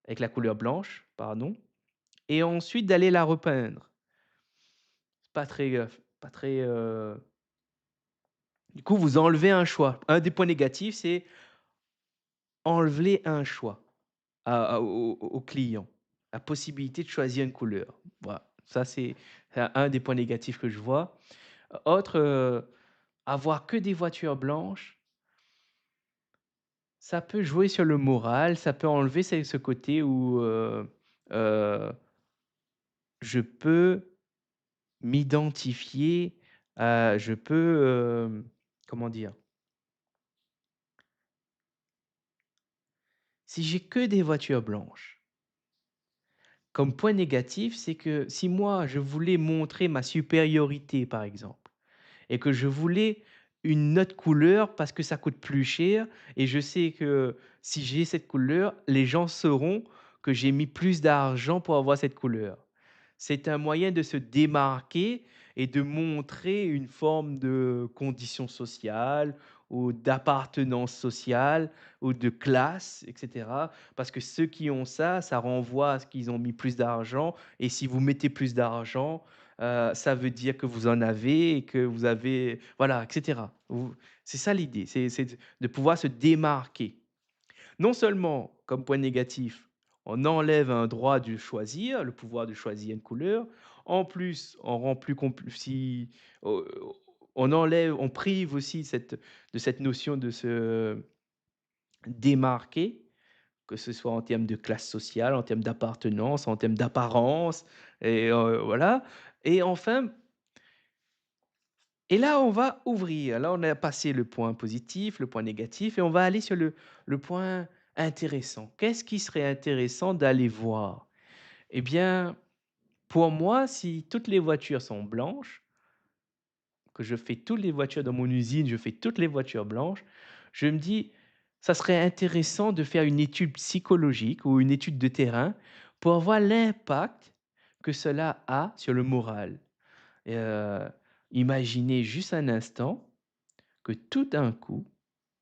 avec la couleur blanche, pardon et ensuite d'aller la repeindre. C'est pas très, du coup, vous enlevez un choix. Un des points négatifs, c'est enlever un choix au client. La possibilité de choisir une couleur. Voilà, ça c'est un des points négatifs que je vois. Autre, avoir que des voitures blanches, ça peut jouer sur le moral, ça peut enlever ce côté où, heu, je peux m'identifier, je peux, comment dire? Si j'ai que des voitures blanches, comme point négatif, c'est que si moi je voulais montrer ma supériorité, par exemple, et que je voulais une autre couleur parce que ça coûte plus cher et je sais que si j'ai cette couleur, les gens sauront que j'ai mis plus d'argent pour avoir cette couleur. C'est un moyen de se démarquer et de montrer une forme de condition sociale ou d'appartenance sociale ou de classe et cetera. Parce que ceux qui ont ça, ça renvoie à ce qu'ils ont mis plus d'argent et si vous mettez plus d'argent, ça veut dire que vous en avez et que vous avez voilà et cetera. Vous c'est ça l'idée, c'est de pouvoir se démarquer. Non seulement, comme point négatif, on enlève un droit de choisir, le pouvoir de choisir une couleur. En plus, on rend plus compl si, heu, on enlève on prive aussi cette notion de se démarquer, que ce soit en termes de classe sociale, en termes d'appartenance, en termes d'apparence et voilà et enfin et là, on va ouvrir. Là, on a passé le point positif, le point négatif et on va aller sur le point intéressant. Qu'est-ce qui serait intéressant d'aller voir? Eh bien, pour moi, si toutes les voitures sont blanches, que je fais toutes les voitures dans mon usine, je fais toutes les voitures blanches, je me dis: «Ça serait intéressant de faire une étude psychologique ou une étude de terrain pour voir l'impact que cela a sur le moral». Et imaginez juste un instant que tout d'un coup,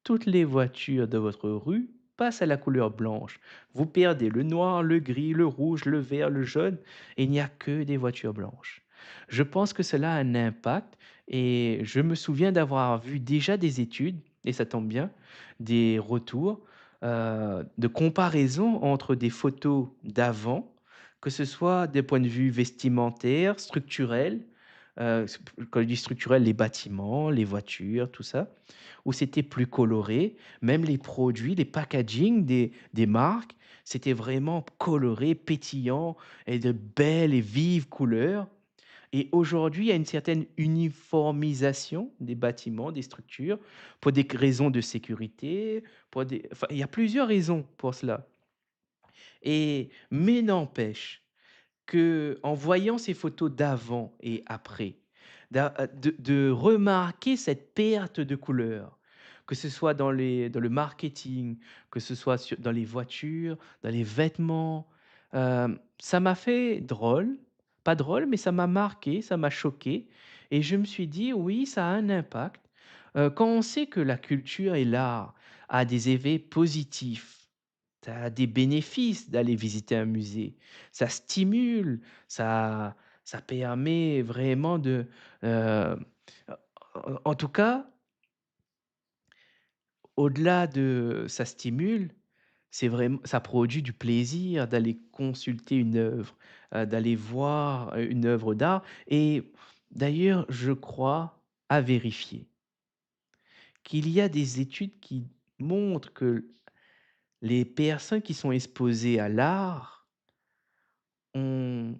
toutes les voitures de votre rue passent à la couleur blanche. Vous perdez le noir, le gris, le rouge, le vert, le jaune, et il n'y a que des voitures blanches. Je pense que cela a un impact et je me souviens d'avoir vu déjà des études, et ça tombe bien, des retours de comparaison entre des photos d'avant, que ce soit des points de vue vestimentaires, structurels, quand je dis structurels, les bâtiments, les voitures, tout ça, où c'était plus coloré. Même les produits, les packaging des marques, c'était vraiment coloré, pétillant et de belles et vives couleurs. Et aujourd'hui, il y a une certaine uniformisation des bâtiments, des structures, pour des raisons de sécurité, pour des enfin, il y a plusieurs raisons pour cela. Mais n'empêche que en voyant ces photos d'avant et après, de remarquer cette perte de couleur, que ce soit dans le marketing, que ce soit dans les voitures, dans les vêtements, ça m'a fait drôle, pas drôle, mais ça m'a marqué, ça m'a choqué et je me suis dit: «Oui, ça a un impact». Quand on sait que la culture et l'art a des effets positifs, tu as des bénéfices d'aller visiter un musée. Ça stimule, ça ça permet vraiment de, heu, en tout cas, au-delà de ça stimule, c'est vraiment ça produit du plaisir d'aller consulter une œuvre, d'aller voir, une œuvre d'art et d'ailleurs, je crois, à vérifier, qu'il y a des études qui montrent que les personnes qui sont exposées à l'art ont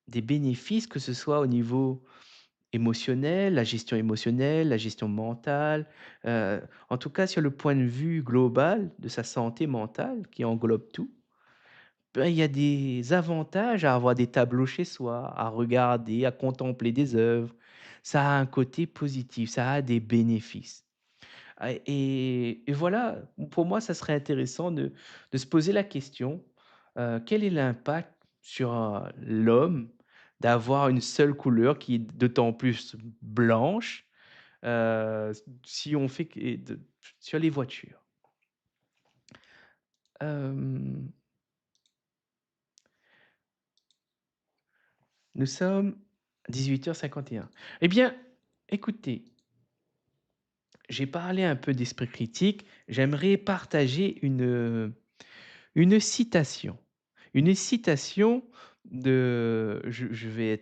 des bénéfices, que ce soit au niveau émotionnel, la gestion mentale, en tout cas sur le point de vue global de sa santé mentale qui englobe tout. ben, il y a des avantages à avoir des tableaux chez soi, à regarder, à contempler des œuvres. Ça a un côté positif, ça a des bénéfices. Et voilà, pour moi, ça serait intéressant de se poser la question, quel est l'impact sur, l'homme d'avoir une seule couleur qui est d'autant plus blanche, si on fait que de sur les voitures? Hem, nous sommes à 18h51. Eh bien, écoutez, j'ai parlé un peu d'esprit critique, j'aimerais partager une citation. Une citation de je vais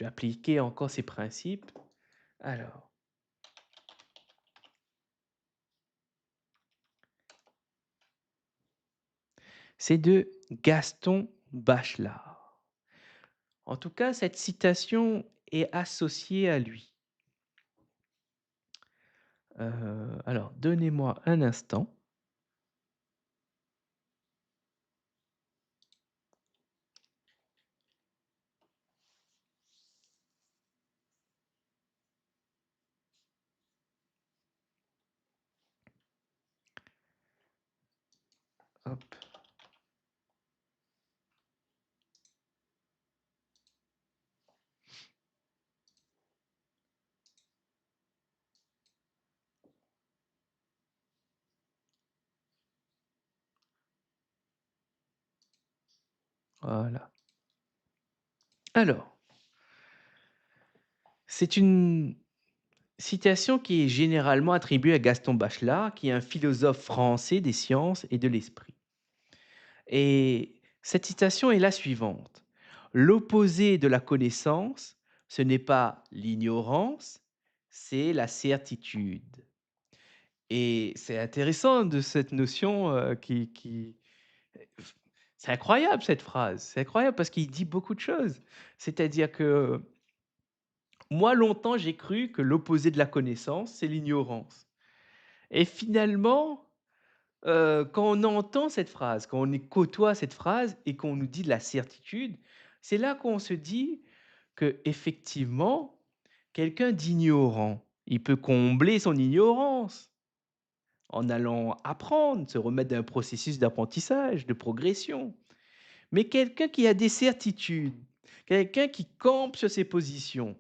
appliquer encore ces principes. Alors, c'est de Gaston Bachelard. En tout cas, cette citation est associée à lui. Alors donnez-moi un instant. Hop, voilà. Alors, c'est une citation qui est généralement attribuée à Gaston Bachelard, qui est un philosophe français des sciences et de l'esprit. Et cette citation est la suivante: «L'opposé de la connaissance, ce n'est pas l'ignorance, c'est la certitude». Et c'est intéressant de cette notion, qui c'est incroyable cette phrase, c'est incroyable parce qu'il dit beaucoup de choses. C'est-à-dire que moi longtemps j'ai cru que l'opposé de la connaissance, c'est l'ignorance. Et finalement, quand on entend cette phrase, quand on y côtoie cette phrase et qu'on nous dit de la certitude, c'est là qu'on se dit que effectivement, quelqu'un d'ignorant, il peut combler son ignorance en allant apprendre, se remettre dans un processus d'apprentissage, de progression. Mais quelqu'un qui a des certitudes, quelqu'un qui campe sur ses positions,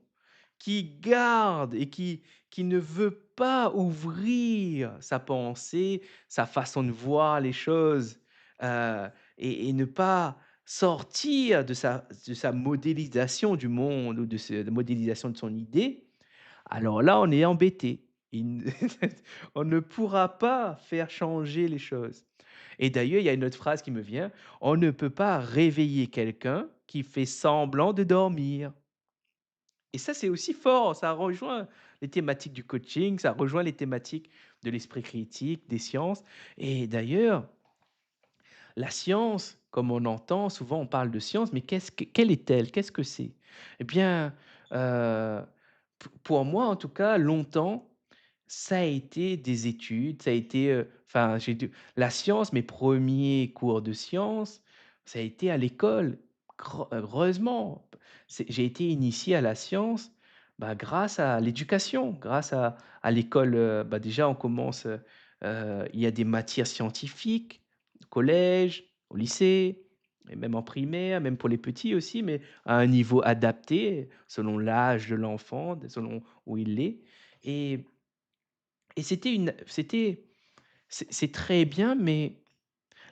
qui garde et qui ne veut pas ouvrir sa pensée, sa façon de voir les choses, heu et ne pas sortir de sa modélisation du monde ou de se de modélisation de son idée, alors là, on est embêté. Il ne on ne pourra pas faire changer les choses. Et d'ailleurs, il y a une autre phrase qui me vient: «On ne peut pas réveiller quelqu'un qui fait semblant de dormir». Et ça, c'est aussi fort, ça rejoint les thématiques du coaching, ça rejoint les thématiques de l'esprit critique, des sciences. Et d'ailleurs, la science, comme on entend, souvent on parle de science, mais quelle est-elle? Qu'est-ce que c'est? Eh bien, heu, pour moi en tout cas, longtemps, ça a été des études, ça a été, enfin, j'ai dû la science, mes premiers cours de sciences, ça a été à l'école. Heureusement, j'ai été initié à la science, bah, grâce à l'éducation, grâce à l'école, bah, déjà on commence, il y a des matières scientifiques, au collège, au lycée et même en primaire, même pour les petits aussi, mais à un niveau adapté selon l'âge de l'enfant, selon où il est. Et et c'est très bien, mais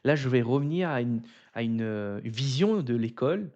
là, je vais revenir à une vision de l'école,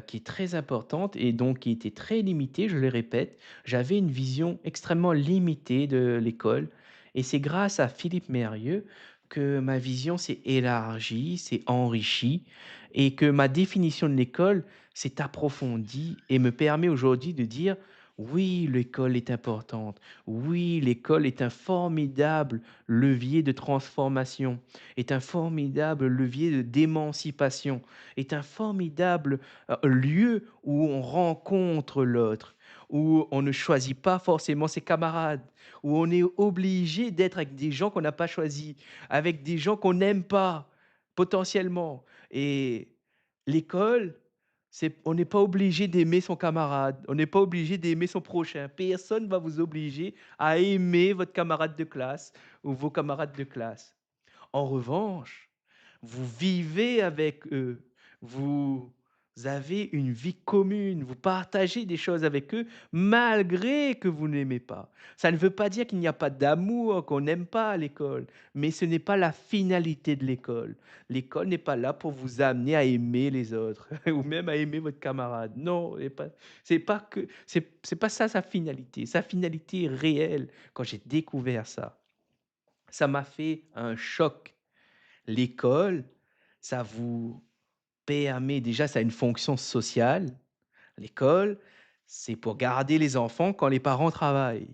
qui est très importante et donc qui était très limitée, je le répète. J'avais une vision extrêmement limitée de l'école et c'est grâce à Philippe Mérieux que ma vision s'est élargie, s'est enrichie et que ma définition de l'école s'est approfondie et me permet aujourd'hui de dire: «Oui, l'école est importante. Oui, l'école est un formidable levier de transformation, est un formidable levier d'émancipation, est un formidable, lieu où on rencontre l'autre, où on ne choisit pas forcément ses camarades, où on est obligé d'être avec des gens qu'on n'a pas choisis, avec des gens qu'on n'aime pas, potentiellement. l'école, on n'est pas obligé d'aimer son camarade, on n'est pas obligé d'aimer son prochain. Personne va vous obliger à aimer votre camarade de classe ou vos camarades de classe. En revanche, vous vivez avec eux, vous avez une vie commune, vous partagez des choses avec eux malgré que vous n'aimez pas. Ça ne veut pas dire qu'il n'y a pas d'amour, qu'on n'aime pas à l'école, mais ce n'est pas la finalité de l'école. L'école n'est pas là pour vous amener à aimer les autres ou même à aimer votre camarade. Non, et pas c'est pas ça sa finalité. Sa finalité est réelle. Quand j'ai découvert ça, ça m'a fait un choc. L'école, ça vous permet déjà, ça a une fonction sociale. L'école, c'est pour garder les enfants quand les parents travaillent.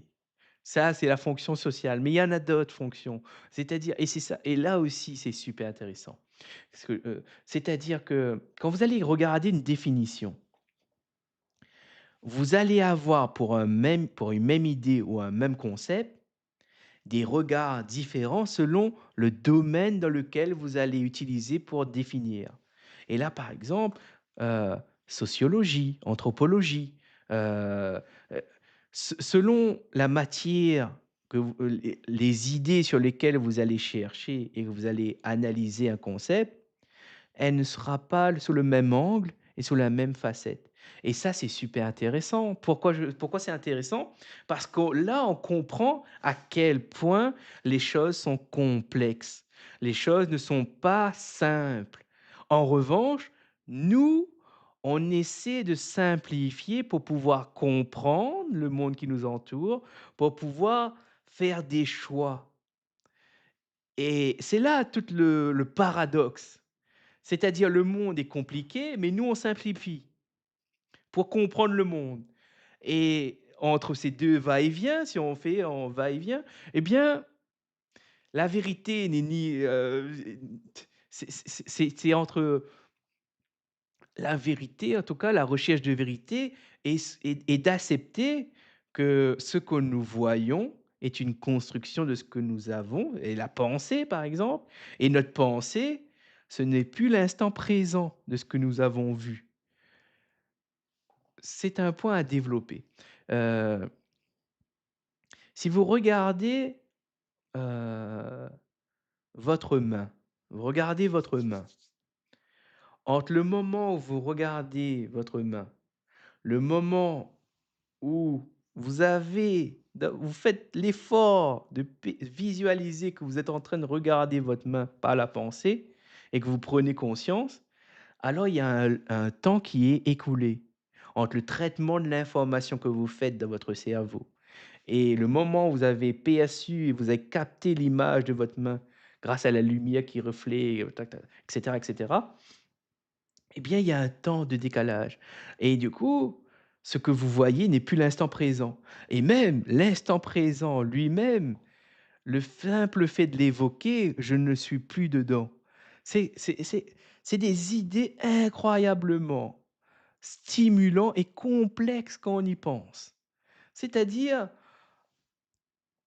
Ça, c'est la fonction sociale, mais il y en a d'autres fonctions. C'est-à-dire et c'est ça et là aussi, c'est super intéressant. Parce que, c'est-à-dire que quand vous allez regarder une définition, vous allez avoir pour une même idée ou un même concept, des regards différents selon le domaine dans lequel vous allez utiliser pour définir. Et là, par exemple, heu, sociologie, anthropologie, heu selon la matière que les idées sur lesquelles vous allez chercher et que vous allez analyser un concept, elle ne sera pas sous le même angle et sous la même facette. Et ça, c'est super intéressant. Pourquoi c'est intéressant? Parce que là, on comprend à quel point les choses sont complexes. Les choses ne sont pas simples. En revanche, nous, on essaie de simplifier pour pouvoir comprendre le monde qui nous entoure, pour pouvoir faire des choix. Et c'est là tout le paradoxe. C'est-à-dire le monde est compliqué, mais nous on simplifie pour comprendre le monde et entre ces 2 va-et-vient, si on fait en va-et-vient, eh bien, la vérité n'est ni, c'est entre la vérité, en tout cas la recherche de vérité et d'accepter que ce que nous voyons est une construction de ce que nous avons et la pensée, par exemple et notre pensée, ce n'est plus l'instant présent de ce que nous avons vu. C'est un point à développer. Heu, si vous regardez, heu, votre main, vous regardez votre main. Entre le moment où vous regardez votre main, le moment où vous faites l'effort de visualiser que vous êtes en train de regarder votre main par la pensée et que vous prenez conscience, alors il y a un temps qui est écoulé entre le traitement de l'information que vous faites dans votre cerveau et le moment où vous avez perçu et vous avez capté l'image de votre main grâce à la lumière qui reflète, tac tac et cetera, eh bien, il y a un temps de décalage et du coup, ce que vous voyez n'est plus l'instant présent et même l'instant présent lui-même, le simple fait de l'évoquer, je ne suis plus dedans. C'est c'est c'est c'est des idées incroyablement stimulantes et complexes quand on y pense. C'est-à-dire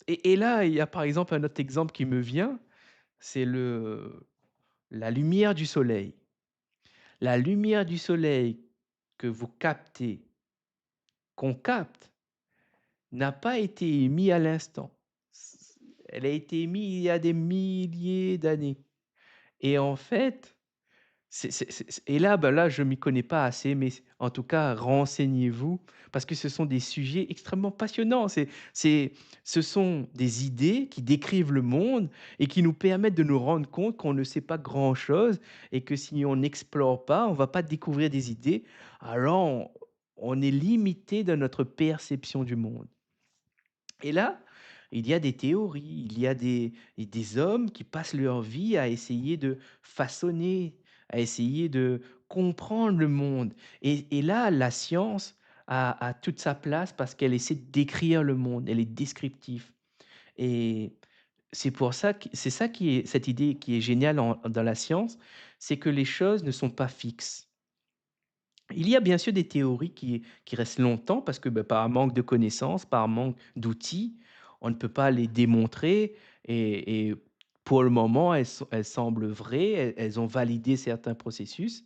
et là, il y a par exemple un autre exemple qui me vient, c'est la lumière du soleil. La lumière du soleil que vous captez, qu'on capte, n'a pas été émise à l'instant. Elle a été émise il y a des milliers d'années et en fait, et là, ben là, je m'y connais pas assez, mais en tout cas, renseignez-vous parce que ce sont des sujets extrêmement passionnants. Ce sont des idées qui décrivent le monde et qui nous permettent de nous rendre compte qu'on ne sait pas grand-chose et que si on n'explore pas, on va pas découvrir des idées. Alors, on est limité dans notre perception du monde. Et là, il y a des théories, il y a des hommes qui passent leur vie à essayer de façonner, à essayer de comprendre le monde. Et là, la science a toute sa place parce qu'elle essaie de décrire le monde, elle est descriptive. Et c'est pour ça que c'est ça qui est cette idée qui est géniale dans la science, c'est que les choses ne sont pas fixes. Il y a bien sûr des théories qui restent longtemps parce que, bah, par manque de connaissances, par manque d'outils, on ne peut pas les démontrer et pour le moment, elles semblent vraies, elles ont validé certains processus.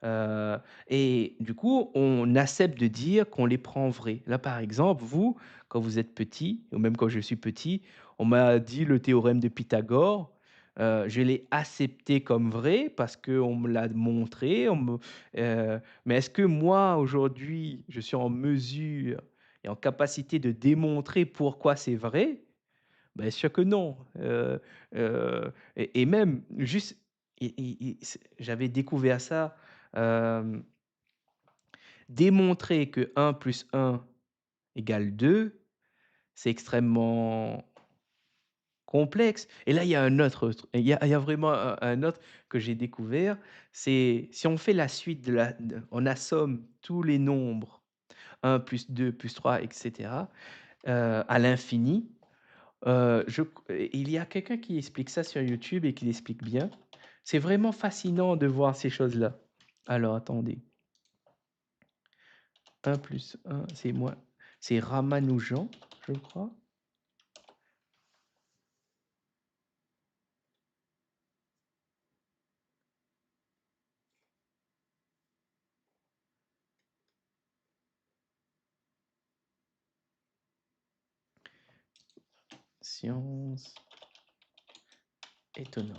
Heu et du coup, on accepte de dire qu'on les prend vrais. Là, par exemple, vous, quand vous êtes petit ou même quand je suis petit, on m'a dit le théorème de Pythagore, je l'ai accepté comme vrai parce qu'on me l'a montré, mais est-ce que moi, aujourd'hui, je suis en mesure et en capacité de démontrer pourquoi c'est vrai? Bien sûr que non, et même juste j'avais découvert ça, hem, démontrer que 1 + 1 = 2, c'est extrêmement complexe et là, il y a un autre tru il y a vraiment un autre que j'ai découvert, c'est si on fait la suite on assomme tous les nombres 1 + 2 + 3 et cetera, à l'infini. Il y a quelqu'un qui explique ça sur YouTube et qui l'explique bien. C'est vraiment fascinant de voir ces choses-là. Alors attendez, 1 + 1 c'est Ramanujan, je crois. Science étonnant.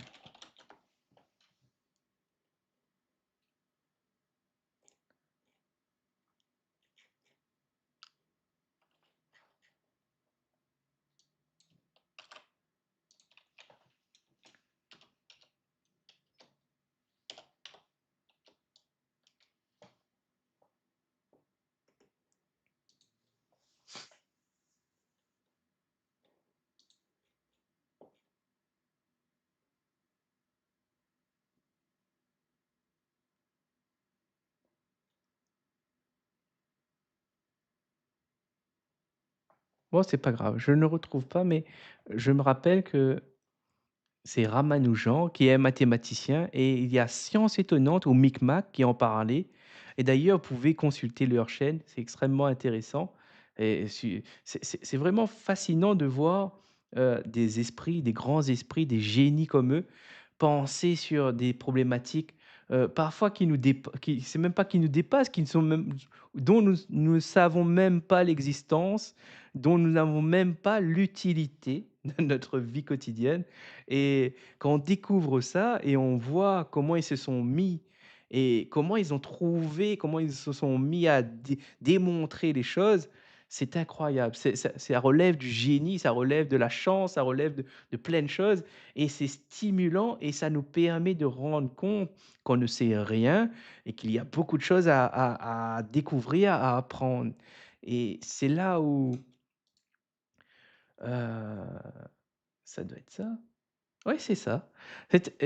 Bon, c'est pas grave, je ne retrouve pas, mais je me rappelle que c'est Ramanujan qui est mathématicien et il y a Science étonnante ou Micmac qui en parlait et d'ailleurs, vous pouvez consulter leur chaîne, c'est extrêmement intéressant et c'est vraiment fascinant de voir, des esprits, des grands esprits, des génies comme eux, penser sur des problématiques, parfois qui c'est même pas qui nous dépassent, qui ne sont même dont nous ne savons même pas l'existence, dont nous n'avons même pas l'utilité dans notre vie quotidienne et quand on découvre ça et on voit comment ils se sont mis et comment ils ont trouvé, comment ils se sont mis à démontrer les choses, c'est incroyable. Ça relève du génie, ça relève de la chance, ça relève de plein de choses et c'est stimulant et ça nous permet de rendre compte qu'on ne sait rien et qu'il y a beaucoup de choses à découvrir, à apprendre et c'est là où, heu, ça doit être ça? Oui, c'est ça.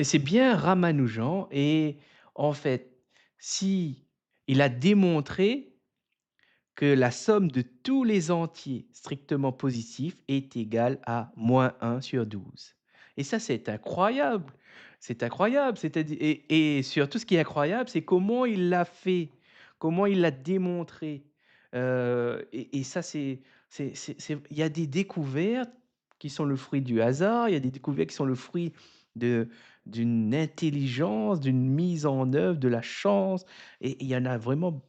C'est bien Ramanujan et en fait, si il a démontré que la somme de tous les entiers strictement positifs est égale à -1/12. Et ça, c'est incroyable! C'est incroyable, c'est-à-dire et surtout ce qui est incroyable, c'est comment il l'a fait, comment il l'a démontré. Et ça, il y a des découvertes qui sont le fruit du hasard, il y a des découvertes qui sont le fruit de d'une intelligence, d'une mise en œuvre, de la chance et il y en a vraiment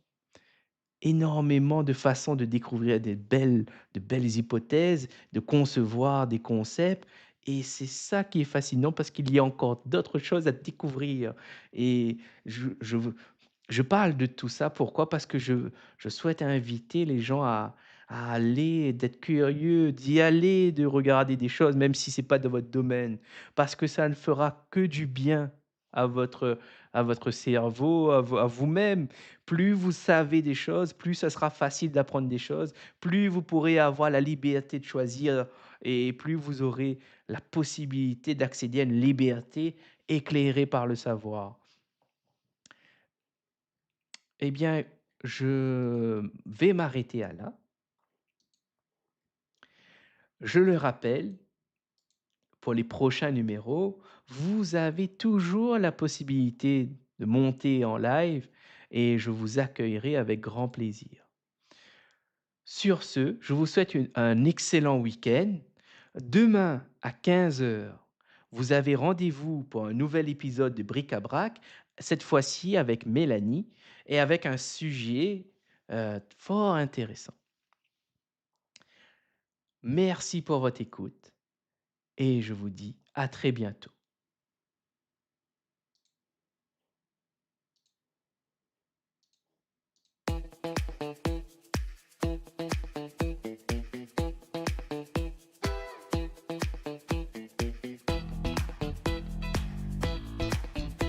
énormément de façons de découvrir de belles hypothèses, de concevoir des concepts et c'est ça qui est fascinant parce qu'il y a encore d'autres choses à découvrir et je parle de tout ça, pourquoi? Parce que je souhaite inviter les gens à aller, d'être curieux, d'y aller, de regarder des choses, même si c'est pas de votre domaine. Parce que ça ne fera que du bien à votre cerveau, à vous-même. Plus vous savez des choses, plus ça sera facile d'apprendre des choses, plus vous pourrez avoir la liberté de choisir et plus vous aurez la possibilité d'accéder à une liberté éclairée par le savoir. Eh bien, je vais m'arrêter à là. Je le rappelle, pour les prochains numéros, vous avez toujours la possibilité de monter en live et je vous accueillerai avec grand plaisir. Sur ce, je vous souhaite un excellent week-end. Demain à 15 heures, vous avez rendez-vous pour un nouvel épisode de Bric à Brac cette fois-ci avec Mélanie et avec un sujet, fort intéressant. Merci pour votre écoute et je vous dis à très bientôt.